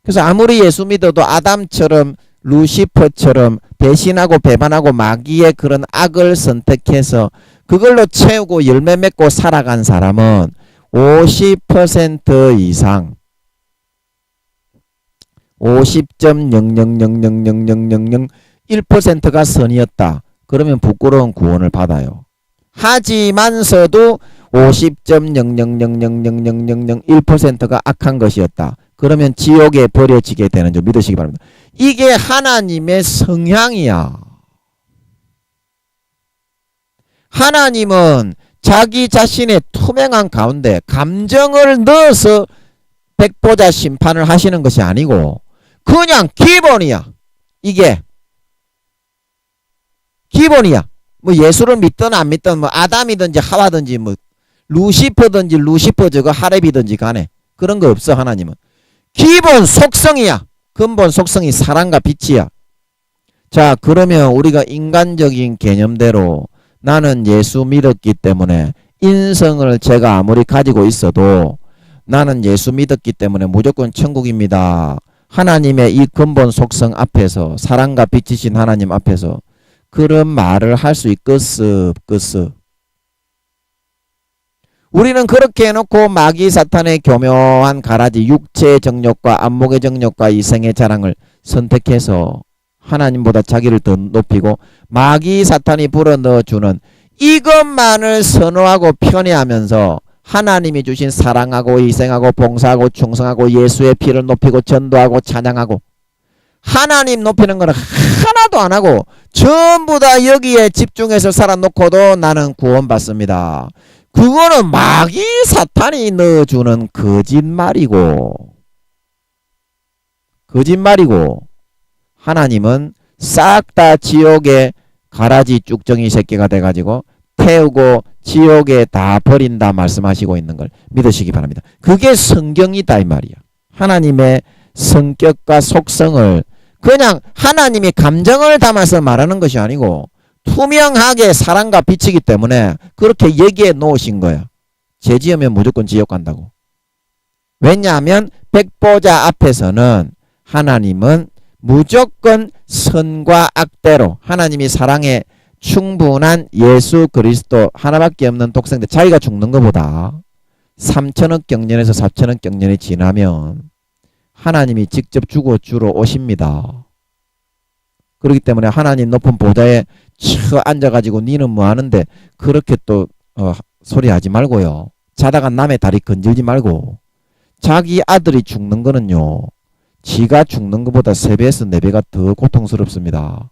그래서 아무리 예수 믿어도 아담처럼 루시퍼처럼 배신하고 배반하고 마귀의 그런 악을 선택해서 그걸로 채우고 열매 맺고 살아간 사람은 50% 이상 50.000000001%가 선이었다. 그러면 부끄러운 구원을 받아요. 하지만서도 50.000000001%가 악한 것이었다. 그러면 지옥에 버려지게 되는 줄 믿으시기 바랍니다. 이게 하나님의 성향이야. 하나님은 자기 자신의 투명한 가운데 감정을 넣어서 백보자 심판을 하시는 것이 아니고 그냥 기본이야. 이게 기본이야. 뭐 예수를 믿든 안 믿든 뭐 아담이든지 하와든지 뭐 루시퍼든지 루시퍼 저거 하렙이든지 간에 그런 거 없어. 하나님은 기본 속성이야. 근본 속성이 사랑과 빛이야. 자, 그러면 우리가 인간적인 개념대로 나는 예수 믿었기 때문에 인성을 제가 아무리 가지고 있어도 나는 예수 믿었기 때문에 무조건 천국입니다. 하나님의 이 근본 속성 앞에서 사랑과 빛이신 하나님 앞에서 그런 말을 할 수 있겠어? 우리는 그렇게 해놓고 마귀 사탄의 교묘한 가라지 육체의 정욕과 안목의 정욕과 이생의 자랑을 선택해서 하나님보다 자기를 더 높이고 마귀 사탄이 불어넣어주는 이것만을 선호하고 편애하면서 하나님이 주신 사랑하고 희생하고 봉사하고 충성하고 예수의 피를 높이고 전도하고 찬양하고 하나님 높이는 거는 하나도 안 하고 전부 다 여기에 집중해서 살아놓고도 나는 구원받습니다. 그거는 마귀 사탄이 넣어주는 거짓말이고 하나님은 싹 다 지옥에 가라지 쭉정이 새끼가 돼가지고 태우고 지옥에 다 버린다 말씀하시고 있는 걸 믿으시기 바랍니다. 그게 성경이다 이 말이야. 하나님의 성격과 속성을 그냥 하나님이 감정을 담아서 말하는 것이 아니고 투명하게 사랑과 빛이기 때문에 그렇게 얘기해 놓으신 거야. 죄 지으면 무조건 지옥 간다고. 왜냐하면 백보자 앞에서는 하나님은 무조건 선과 악대로 하나님이 사랑에 충분한 예수 그리스도 하나밖에 없는 독생자 자기가 죽는 것보다 3천억 경년에서 4천억 경년이 지나면 하나님이 직접 죽어 주러 오십니다. 그렇기 때문에 하나님 높은 보좌에 쳐 앉아가지고 니는 뭐 하는데 그렇게 또 소리하지 말고요. 자다가 남의 다리 건들지 말고 자기 아들이 죽는 거는요. 지가 죽는 것보다 3배에서 4배가 더 고통스럽습니다.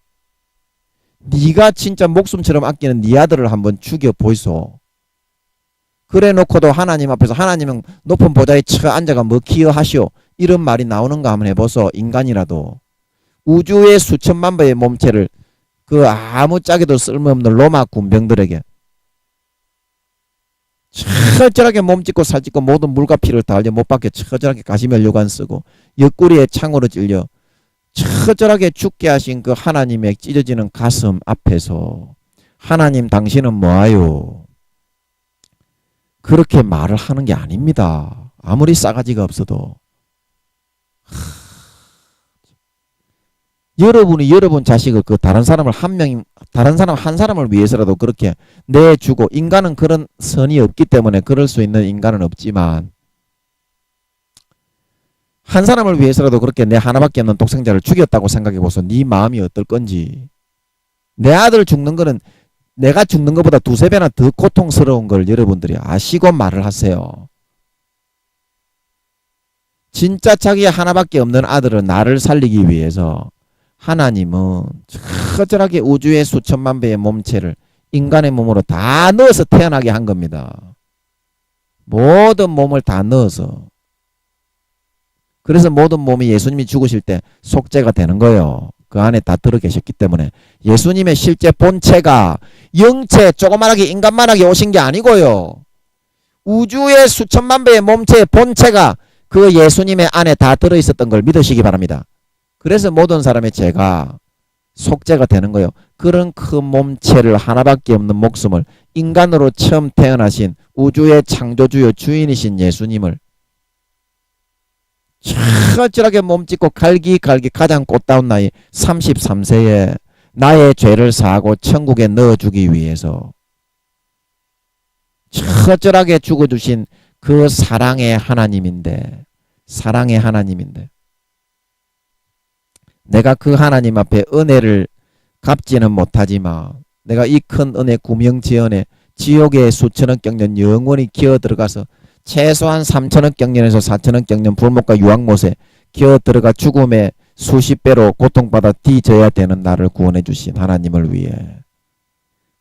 네가 진짜 목숨처럼 아끼는 네 아들을 한번 죽여 보이소. 그래 놓고도 하나님 앞에서 하나님은 높은 보좌에 쳐 앉아가 뭐 기여하시오. 이런 말이 나오는가 한번 해보소. 인간이라도. 우주의 수천만 배의 몸체를 그 아무짝에도 쓸모없는 로마 군병들에게 철저하게 몸짓고 살짓고 모든 물과 피를 다 흘려 못 박혀 철저하게 가시면류관 쓰고 옆구리에 창으로 찔려 철저하게 죽게 하신 그 하나님의 찢어지는 가슴 앞에서 하나님 당신은 뭐하요? 그렇게 말을 하는 게 아닙니다. 아무리 싸가지가 없어도. 여러분이 여러분 자식을 그 다른 사람 한 사람을 위해서라도 그렇게 내주고, 인간은 그런 선이 없기 때문에 그럴 수 있는 인간은 없지만, 한 사람을 위해서라도 그렇게 내 하나밖에 없는 독생자를 죽였다고 생각해보소. 네 마음이 어떨 건지. 내 아들 죽는 거는 내가 죽는 것보다 두세 배나 더 고통스러운 걸 여러분들이 아시고 말을 하세요. 진짜 자기 하나밖에 없는 아들은 나를 살리기 위해서 하나님은 처절하게 우주의 수천만 배의 몸체를 인간의 몸으로 다 넣어서 태어나게 한 겁니다. 모든 몸을 다 넣어서. 그래서 모든 몸이 예수님이 죽으실 때 속죄가 되는 거예요. 그 안에 다 들어 계셨기 때문에. 예수님의 실제 본체가 영체 조그만하게 인간만하게 오신 게 아니고요. 우주의 수천만 배의 몸체의 본체가 그 예수님의 안에 다 들어있었던 걸 믿으시기 바랍니다. 그래서 모든 사람의 죄가 속죄가 되는 거예요. 그런 큰 몸체를 하나밖에 없는 목숨을 인간으로 처음 태어나신 우주의 창조주요 주인이신 예수님을 철저하게 몸짓고 갈기갈기 가장 꽃다운 나이 33세에 나의 죄를 사하고 천국에 넣어주기 위해서 철저하게 죽어주신 그 사랑의 하나님인데 내가 그 하나님 앞에 은혜를 갚지는 못하지만 내가 이 큰 은혜 구명지연에 지옥의 수천억 경년 영원히 기어 들어가서 최소한 3천억 경년에서 4천억 경년 불못과 유황못에 기어 들어가 죽음의 수십 배로 고통받아 뒤져야 되는 나를 구원해 주신 하나님을 위해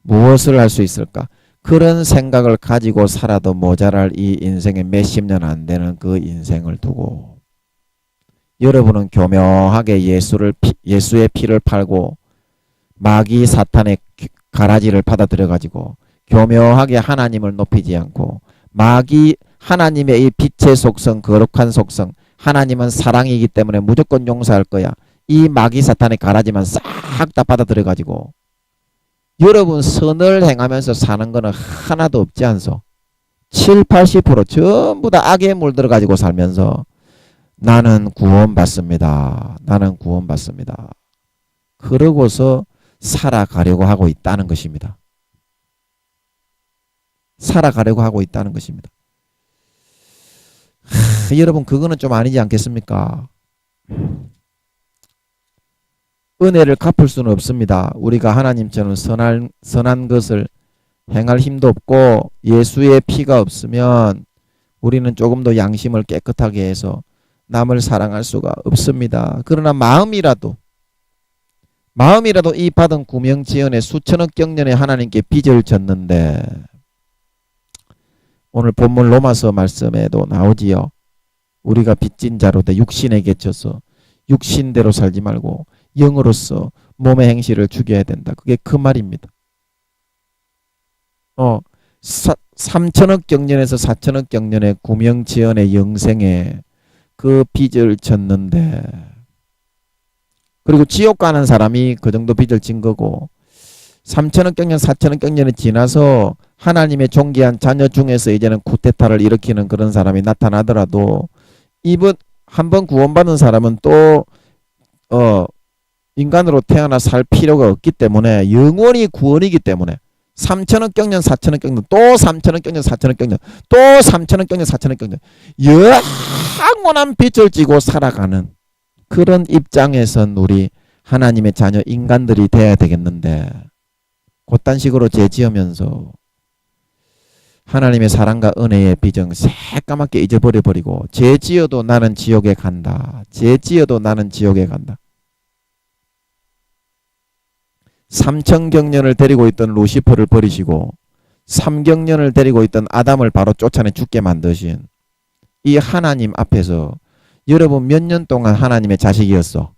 무엇을 할 수 있을까? 그런 생각을 가지고 살아도 모자랄 이 인생에 몇십 년 안 되는 그 인생을 두고 여러분은 교묘하게 예수의 피를 팔고 마귀 사탄의 가라지를 받아들여 가지고 교묘하게 하나님을 높이지 않고 마귀 하나님의 이 빛의 속성, 거룩한 속성, 하나님은 사랑이기 때문에 무조건 용서할 거야. 이 마귀 사탄의 가라지만 싹 다 받아들여 가지고 여러분 선을 행하면서 사는 거는 하나도 없지 않소. 70~80% 전부 다 악에 물들어 가지고 살면서 나는 구원받습니다. 나는 구원받습니다. 그러고서 살아가려고 하고 있다는 것입니다. 살아가려고 하고 있다는 것입니다. 여러분 그거는 좀 아니지 않겠습니까? 은혜를 갚을 수는 없습니다. 우리가 하나님처럼 선한 것을 행할 힘도 없고 예수의 피가 없으면 우리는 조금 더 양심을 깨끗하게 해서 남을 사랑할 수가 없습니다. 그러나 마음이라도 이 받은 구명지연의 수천억 경년에 하나님께 빚을 졌는데 오늘 본문 로마서 말씀에도 나오지요. 우리가 빚진 자로 돼 육신에 갇혀서 육신대로 살지 말고 영으로서 몸의 행실을 죽여야 된다. 그게 그 말입니다. 3천억 경년에서 4천억 경년의 구명지연의 영생에 그 빚을 졌는데 그리고 지옥 가는 사람이 그 정도 빚을 진 거고 3천억 경년 4천억 경년이 지나서 하나님의 존귀한 자녀 중에서 이제는 쿠데타를 일으키는 그런 사람이 나타나더라도 이번 한번 구원받은 사람은 또 인간으로 태어나 살 필요가 없기 때문에 영원히 구원이기 때문에 3천억 경년 4천억 경년 또 3천억 경년 4천억 경년 또 3천억 경년 4천억 경년 영원한 빛을 띠고 살아가는 그런 입장에선 우리 하나님의 자녀 인간들이 돼야 되겠는데 그딴 식으로 죄 지으면서 하나님의 사랑과 은혜의 비정 새까맣게 잊어버려버리고 죄 지어도 나는 지옥에 간다. 죄 지어도 나는 지옥에 간다. 3천경년을 데리고 있던 루시퍼를 버리시고 3경년을 데리고 있던 아담을 바로 쫓아내 죽게 만드신 이 하나님 앞에서 여러분 몇 년 동안 하나님의 자식이었어?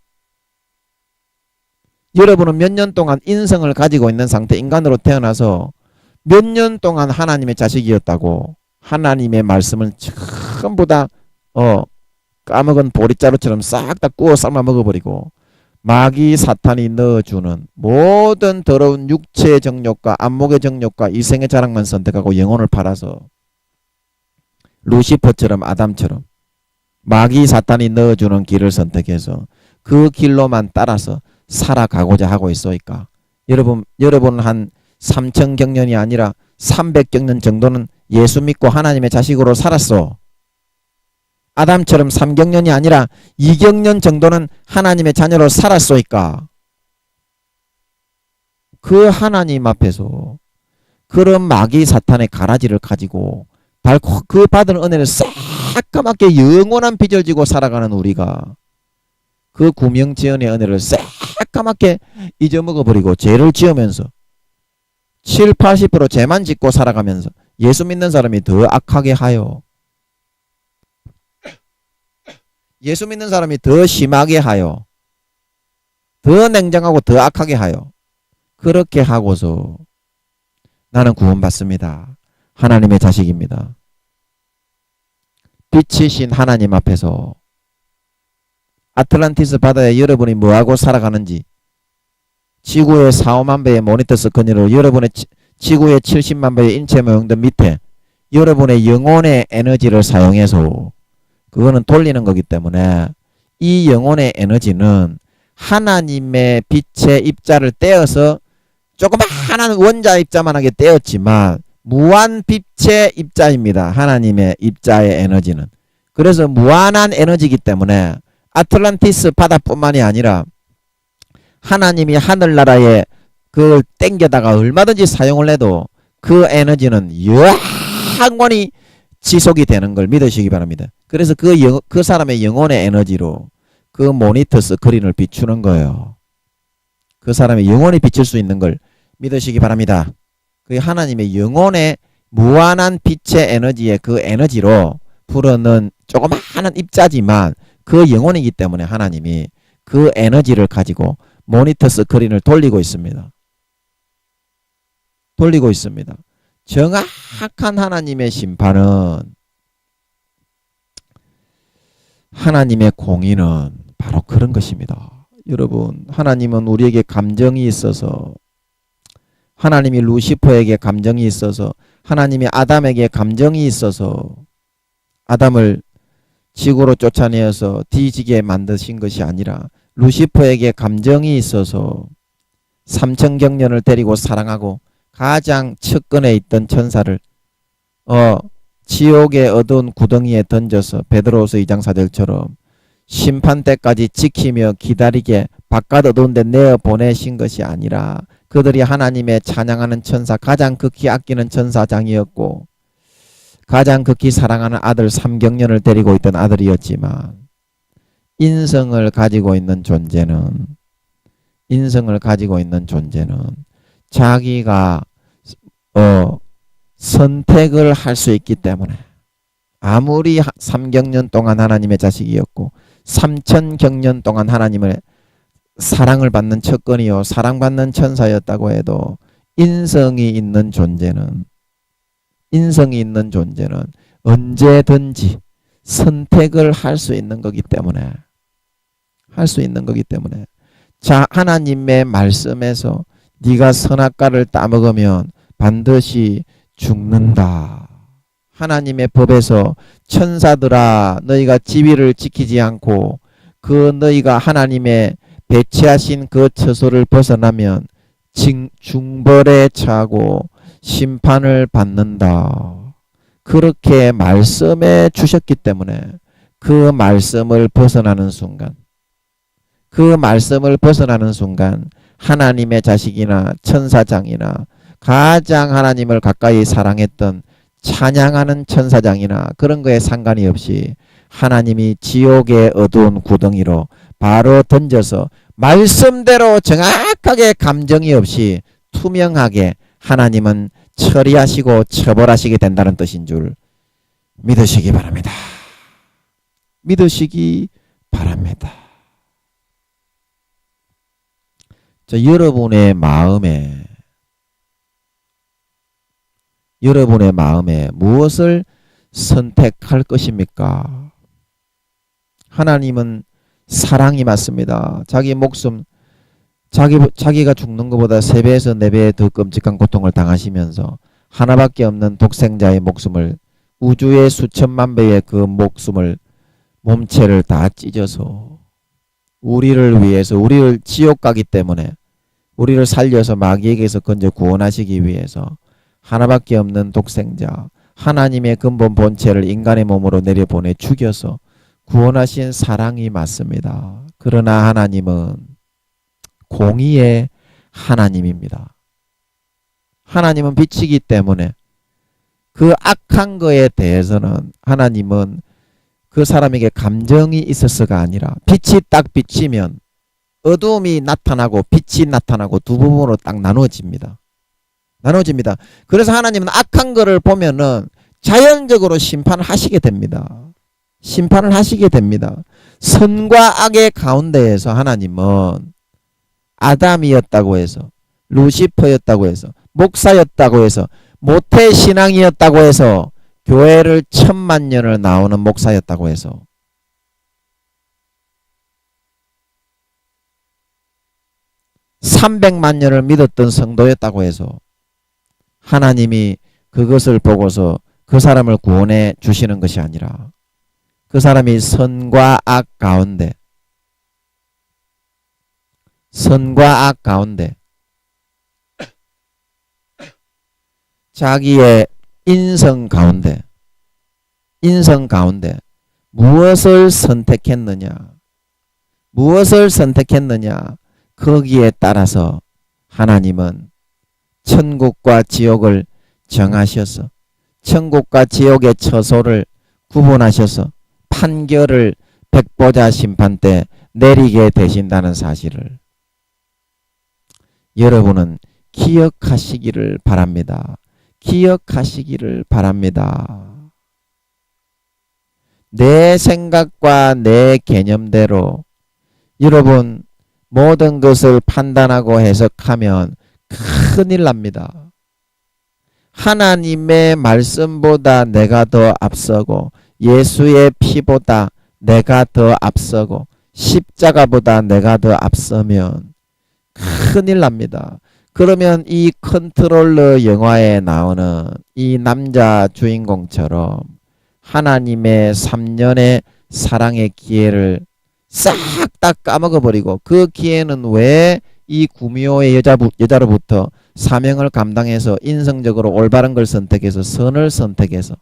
여러분은 몇 년 동안 인성을 가지고 있는 상태 인간으로 태어나서 몇 년 동안 하나님의 자식이었다고 하나님의 말씀을 전부 다 까먹은 보리자루처럼 싹 다 구워 삶아 먹어버리고 마귀 사탄이 넣어주는 모든 더러운 육체의 정욕과 안목의 정욕과 이생의 자랑만 선택하고 영혼을 팔아서 루시퍼처럼 아담처럼 마귀 사탄이 넣어주는 길을 선택해서 그 길로만 따라서 살아가고자 하고 있으니까 여러분 한 3,000경년이 아니라 300경년 정도는 예수 믿고 하나님의 자식으로 살았어. 아담처럼 3경년이 아니라 2경년 정도는 하나님의 자녀로 살았소이까. 그 하나님 앞에서 그런 마귀 사탄의 가라지를 가지고 그 받은 은혜를 새까맣게 영원한 빚을 지고 살아가는 우리가 그 구명지연의 은혜를 새까맣게 잊어먹어버리고 죄를 지으면서 7, 80% 죄만 짓고 살아가면서 예수 믿는 사람이 더 악하게 하여 예수 믿는 사람이 더 심하게 하여 더 냉정하고 더 악하게 하여 그렇게 하고서 나는 구원받습니다. 하나님의 자식입니다. 빛이신 하나님 앞에서 아틀란티스 바다에 여러분이 뭐하고 살아가는지 지구의 4, 5만 배의 모니터 스크린으로 여러분의 지구의 70만 배의 인체 모형들 밑에 여러분의 영혼의 에너지를 사용해서 그거는 돌리는 거기 때문에 이 영혼의 에너지는 하나님의 빛의 입자를 떼어서 조그마한 원자 입자만하게 떼었지만 무한 빛의 입자입니다. 하나님의 입자의 에너지는. 그래서 무한한 에너지이기 때문에 아틀란티스 바다뿐만이 아니라 하나님이 하늘나라에 그걸 땡겨다가 얼마든지 사용을 해도 그 에너지는 영원히 지속이 되는 걸 믿으시기 바랍니다. 그래서 그 사람의 영혼의 에너지로 그 모니터 스크린을 비추는 거예요. 그 사람의 영혼이 비칠 수 있는 걸 믿으시기 바랍니다. 그 하나님의 영혼의 무한한 빛의 에너지의 그 에너지로 풀어넣은 조그마한 입자지만 그 영혼이기 때문에 하나님이 그 에너지를 가지고 모니터 스크린을 돌리고 있습니다. 돌리고 있습니다. 정확한 하나님의 심판은 하나님의 공의는 바로 그런 것입니다. 여러분, 하나님은 우리에게 감정이 있어서 하나님이 루시퍼에게 감정이 있어서 하나님이 아담에게 감정이 있어서 아담을 지구로 쫓아내어서 뒤지게 만드신 것이 아니라 루시퍼에게 감정이 있어서 3,000경년을 데리고 사랑하고 가장 측근에 있던 천사를 지옥의 어두운 구덩이에 던져서 베드로후서 2장 4절처럼 심판 때까지 지키며 기다리게 바깥 어두운 데 내어보내신 것이 아니라 그들이 하나님의 찬양하는 천사, 가장 극히 아끼는 천사장이었고 가장 극히 사랑하는 아들 3경년을 데리고 있던 아들이었지만 인성을 가지고 있는 존재는 자기가 선택을 할 수 있기 때문에 아무리 3경년 동안 하나님의 자식이었고 3,000경년 동안 하나님의 사랑을 받는 척건이요 사랑받는 천사였다고 해도 인성이 있는 존재는 언제든지 선택을 할 수 있는 거기 때문에 자, 하나님의 말씀에서 네가 선악과를 따먹으면 반드시 죽는다. 하나님의 법에서 천사들아 너희가 지위를 지키지 않고 그 너희가 하나님의 배치하신 그 처소를 벗어나면 중벌에 처하고 심판을 받는다. 그렇게 말씀해 주셨기 때문에 그 말씀을 벗어나는 순간 하나님의 자식이나 천사장이나 가장 하나님을 가까이 사랑했던 찬양하는 천사장이나 그런 거에 상관이 없이 하나님이 지옥의 어두운 구덩이로 바로 던져서 말씀대로 정확하게 감정이 없이 투명하게 하나님은 처리하시고 처벌하시게 된다는 뜻인 줄 믿으시기 바랍니다. 자, 여러분의 마음에 여러분의 마음에 무엇을 선택할 것입니까? 하나님은 사랑이 맞습니다. 자기 목숨, 자기가 죽는 것보다 3배에서 4배 더 끔찍한 고통을 당하시면서 하나밖에 없는 독생자의 목숨을, 우주의 수천만 배의 그 목숨을, 몸체를 다 찢어서 우리를 위해서, 우리를 지옥 가기 때문에 우리를 살려서 마귀에게서 건져 구원하시기 위해서 하나밖에 없는 독생자, 하나님의 근본 본체를 인간의 몸으로 내려보내 죽여서 구원하신 사랑이 맞습니다. 그러나 하나님은 공의의 하나님입니다. 하나님은 빛이기 때문에 그 악한 거에 대해서는 하나님은 그 사람에게 감정이 있어서가 아니라 빛이 딱 비치면 어두움이 나타나고 빛이 나타나고 두 부분으로 딱 나눠집니다. 그래서 하나님은 악한 거를 보면은 자연적으로 심판을 하시게 됩니다. 선과 악의 가운데에서 하나님은 아담이었다고 해서, 루시퍼였다고 해서, 목사였다고 해서, 모태신앙이었다고 해서, 교회를 1000만년을 나오는 목사였다고 해서, 300만년을 믿었던 성도였다고 해서 하나님이 그것을 보고서 그 사람을 구원해 주시는 것이 아니라 그 사람이 선과 악 가운데 자기의 인성 가운데 무엇을 선택했느냐 거기에 따라서 하나님은 천국과 지옥을 정하셔서 천국과 지옥의 처소를 구분하셔서 판결을 백보자 심판 때 내리게 되신다는 사실을 여러분은 기억하시기를 바랍니다. 내 생각과 내 개념대로 여러분 모든 것을 판단하고 해석하면 큰일 납니다. 하나님의 말씀보다 내가 더 앞서고 예수의 피보다 내가 더 앞서고 십자가보다 내가 더 앞서면 큰일 납니다. 그러면 이 컨트롤러 영화에 나오는 이 남자 주인공처럼 하나님의 3년의 사랑의 기회를 싹 다 까먹어버리고 그 기회는 왜 이 구미호의 여자로부터 사명을 감당해서 인성적으로 올바른 걸 선택해서 선을 선택해서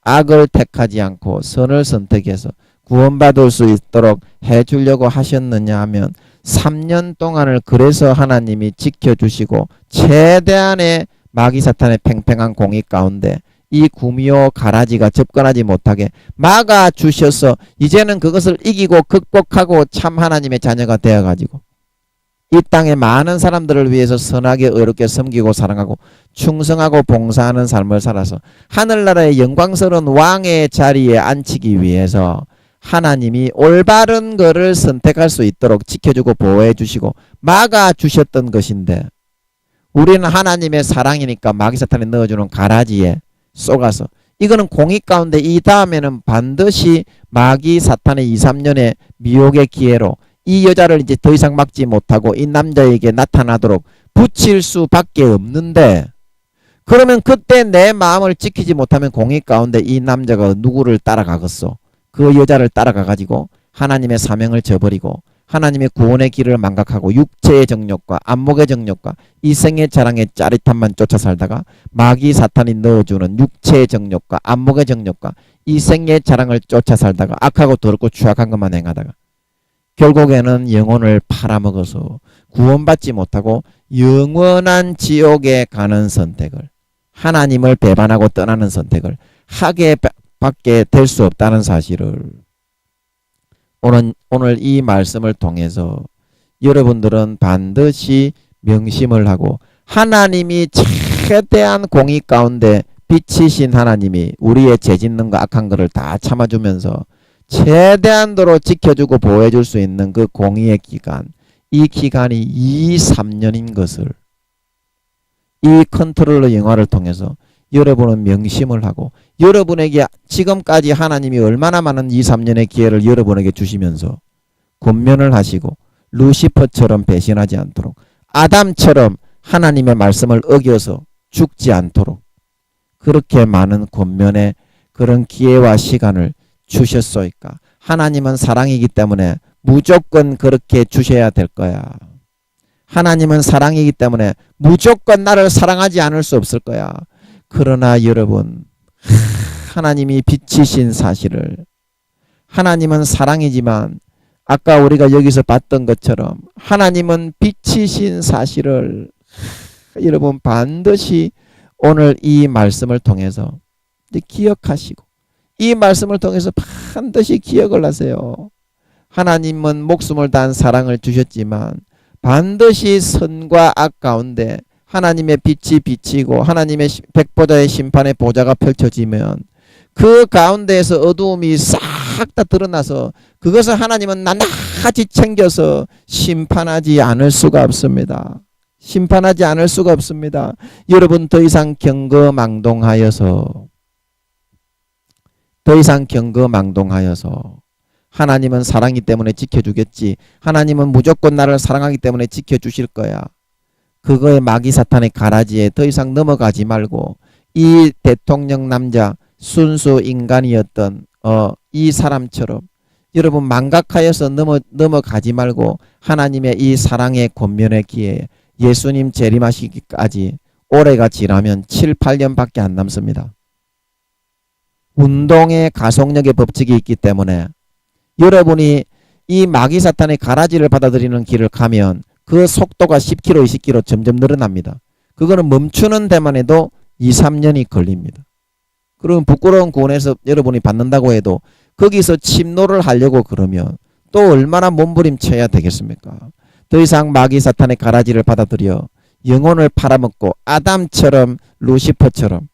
악을 택하지 않고 선을 선택해서 구원받을 수 있도록 해주려고 하셨느냐 하면 3년 동안을 그래서 하나님이 지켜주시고 최대한의 마귀 사탄의 팽팽한 공의 가운데 이 구미호 가라지가 접근하지 못하게 막아주셔서 이제는 그것을 이기고 극복하고 참 하나님의 자녀가 되어가지고 이 땅에 많은 사람들을 위해서 선하게 의롭게 섬기고 사랑하고 충성하고 봉사하는 삶을 살아서 하늘나라의 영광스러운 왕의 자리에 앉히기 위해서 하나님이 올바른 것을 선택할 수 있도록 지켜주고 보호해 주시고 막아주셨던 것인데 우리는 하나님의 사랑이니까 마귀 사탄이 넣어주는 가라지에 쏘가서 이거는 공의 가운데 이 다음에는 반드시 마귀 사탄의 2, 3년의 미혹의 기회로 이 여자를 이제 더 이상 막지 못하고 이 남자에게 나타나도록 붙일 수밖에 없는데 그러면 그때 내 마음을 지키지 못하면 공의 가운데 이 남자가 누구를 따라가겠소? 그 여자를 따라가가지고 하나님의 사명을 저버리고 하나님의 구원의 길을 망각하고 육체의 정욕과 안목의 정욕과 이생의 자랑의 짜릿함만 쫓아 살다가 마귀 사탄이 넣어주는 육체의 정욕과 안목의 정욕과 이생의 자랑을 쫓아 살다가 악하고 더럽고 추악한 것만 행하다가 결국에는 영혼을 팔아먹어서 구원받지 못하고 영원한 지옥에 가는 선택을 하나님을 배반하고 떠나는 선택을 하게 밖에 될 수 없다는 사실을 오늘 이 말씀을 통해서 여러분들은 반드시 명심을 하고 하나님이 최대한 공의 가운데 빛이신 하나님이 우리의 죄짓는 거 악한 것을 다 참아주면서 최대한도로 지켜주고 보호해줄 수 있는 그 공의의 기간 이 기간이 2, 3년인 것을 이 컨트롤러 영화를 통해서 여러분은 명심을 하고 여러분에게 지금까지 하나님이 얼마나 많은 2, 3년의 기회를 여러분에게 주시면서 권면을 하시고 루시퍼처럼 배신하지 않도록 아담처럼 하나님의 말씀을 어겨서 죽지 않도록 그렇게 많은 권면의 그런 기회와 시간을 주셨소이까. 하나님은 사랑이기 때문에 무조건 그렇게 주셔야 될 거야. 하나님은 사랑이기 때문에 무조건 나를 사랑하지 않을 수 없을 거야. 그러나 여러분, 하나님이 빛이신 사실을, 하나님은 사랑이지만 아까 우리가 여기서 봤던 것처럼 하나님은 빛이신 사실을 여러분 반드시 오늘 이 말씀을 통해서 기억하시고 이 말씀을 통해서 반드시 기억을 하세요. 하나님은 목숨을 다한 사랑을 주셨지만 반드시 선과 악 가운데 하나님의 빛이 비치고 하나님의 백보자의 심판의 보좌가 펼쳐지면 그 가운데에서 어두움이 싹 다 드러나서 그것을 하나님은 낱낱이 챙겨서 심판하지 않을 수가 없습니다. 심판하지 않을 수가 없습니다. 여러분 더 이상 경거망동하여서 하나님은 사랑이기 때문에 지켜주겠지. 하나님은 무조건 나를 사랑하기 때문에 지켜주실 거야. 그거에 마귀 사탄의 가라지에 더 이상 넘어가지 말고 이 대통령 남자 순수 인간이었던 이 사람처럼 여러분 망각하여서 넘어가지 말고 하나님의 이 사랑의 권면의 기회에 예수님 재림하시기까지 올해가 지나면 7, 8년밖에 안 남습니다. 운동의 가속력의 법칙이 있기 때문에 여러분이 이 마귀 사탄의 가라지를 받아들이는 길을 가면 그 속도가 10km, 20km 점점 늘어납니다. 그거는 멈추는 데만 해도 2, 3년이 걸립니다. 그럼 부끄러운 구원에서 여러분이 받는다고 해도 거기서 침노를 하려고 그러면 또 얼마나 몸부림쳐야 되겠습니까? 더 이상 마귀 사탄의 가라지를 받아들여 영혼을 팔아먹고 아담처럼 루시퍼처럼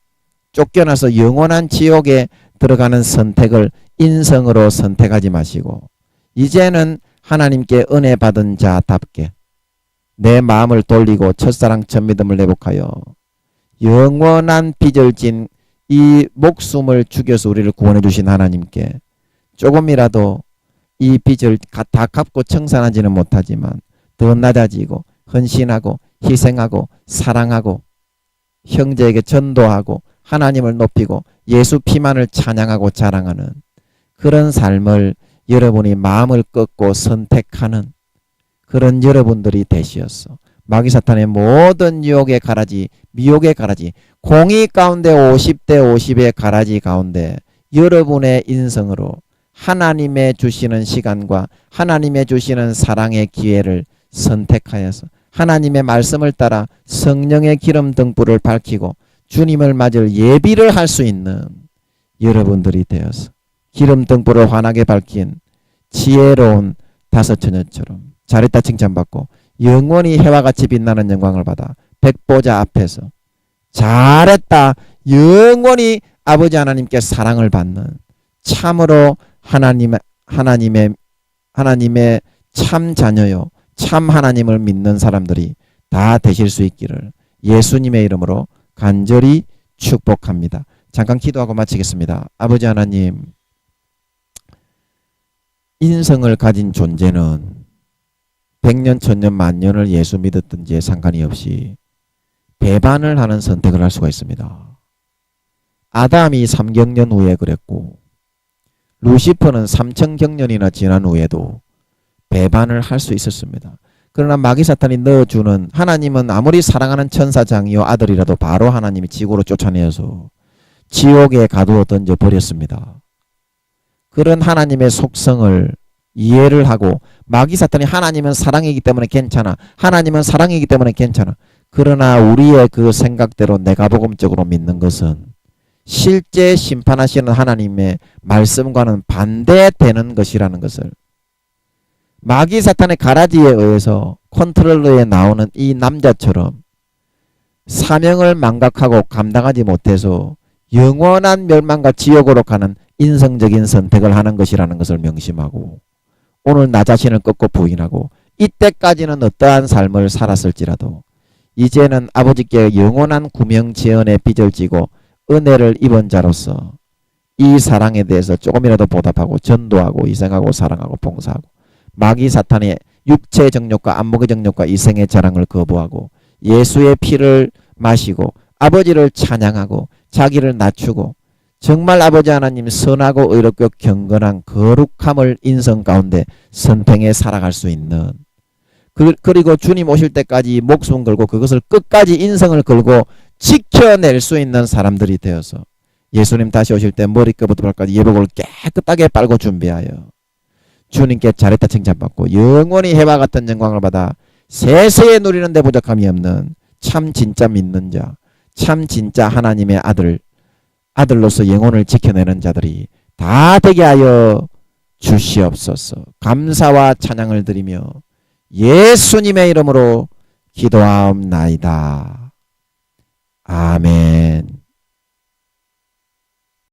쫓겨나서 영원한 지옥에 들어가는 선택을 인성으로 선택하지 마시고 이제는 하나님께 은혜 받은 자답게 내 마음을 돌리고 첫사랑 첫믿음을 회복하여 영원한 빚을 진 이 목숨을 죽여서 우리를 구원해 주신 하나님께 조금이라도 이 빚을 다 갚고 청산하지는 못하지만 더 낮아지고 헌신하고 희생하고 사랑하고 형제에게 전도하고 하나님을 높이고 예수 피만을 찬양하고 자랑하는 그런 삶을 여러분이 마음을 꺾고 선택하는 그런 여러분들이 되시었어. 마귀 사탄의 모든 유혹의 가라지, 미혹의 가라지, 공의 가운데 50대 50의 가라지 가운데 여러분의 인성으로 하나님의 주시는 시간과 하나님의 주시는 사랑의 기회를 선택하여서 하나님의 말씀을 따라 성령의 기름 등불을 밝히고 주님을 맞을 예비를 할 수 있는 여러분들이 되어서 기름 등불을 환하게 밝힌 지혜로운 다섯 처녀처럼 잘했다 칭찬받고 영원히 해와 같이 빛나는 영광을 받아 백보자 앞에서 잘했다 영원히 아버지 하나님께 사랑을 받는 참으로 하나님의 참 자녀요 참 하나님을 믿는 사람들이 다 되실 수 있기를 예수님의 이름으로 간절히 축복합니다. 잠깐 기도하고 마치겠습니다. 아버지 하나님, 인성을 가진 존재는 100년, 1000년, 만년을 예수 믿었든지에 상관이 없이 배반을 하는 선택을 할 수가 있습니다. 아담이 3경년 후에 그랬고 루시퍼는 3000경년이나 지난 후에도 배반을 할 수 있었습니다. 그러나 마귀 사탄이 넣어주는 하나님은 아무리 사랑하는 천사장이요 아들이라도 바로 하나님이 지구로 쫓아내어서 지옥에 가두어 던져버렸습니다. 그런 하나님의 속성을 이해를 하고 마귀 사탄이 하나님은 사랑이기 때문에 괜찮아. 하나님은 사랑이기 때문에 괜찮아. 그러나 우리의 그 생각대로 내가복음적으로 믿는 것은 실제 심판하시는 하나님의 말씀과는 반대되는 것이라는 것을 마귀 사탄의 가라지에 의해서 컨트롤러에 나오는 이 남자처럼 사명을 망각하고 감당하지 못해서 영원한 멸망과 지옥으로 가는 인성적인 선택을 하는 것이라는 것을 명심하고 오늘 나 자신을 꺾고 부인하고 이때까지는 어떠한 삶을 살았을지라도 이제는 아버지께 영원한 구명지연의 빚을 지고 은혜를 입은 자로서 이 사랑에 대해서 조금이라도 보답하고 전도하고 희생하고 사랑하고 봉사하고 마귀 사탄의 육체 정욕과 안목의 정욕과 이생의 자랑을 거부하고 예수의 피를 마시고 아버지를 찬양하고 자기를 낮추고 정말 아버지 하나님 선하고 의롭고 경건한 거룩함을 인성 가운데 선행해 살아갈 수 있는 그리고 주님 오실 때까지 목숨 걸고 그것을 끝까지 인성을 걸고 지켜낼 수 있는 사람들이 되어서 예수님 다시 오실 때 머리끝부터 발까지 예복을 깨끗하게 빨고 준비하여 주님께 잘했다 칭찬받고 영원히 해와 같은 영광을 받아 세세에 누리는 데 부족함이 없는 참 진짜 믿는 자, 참 진짜 하나님의 아들로서 영혼을 지켜내는 자들이 다 되게 하여 주시옵소서. 감사와 찬양을 드리며 예수님의 이름으로 기도하옵나이다. 아멘.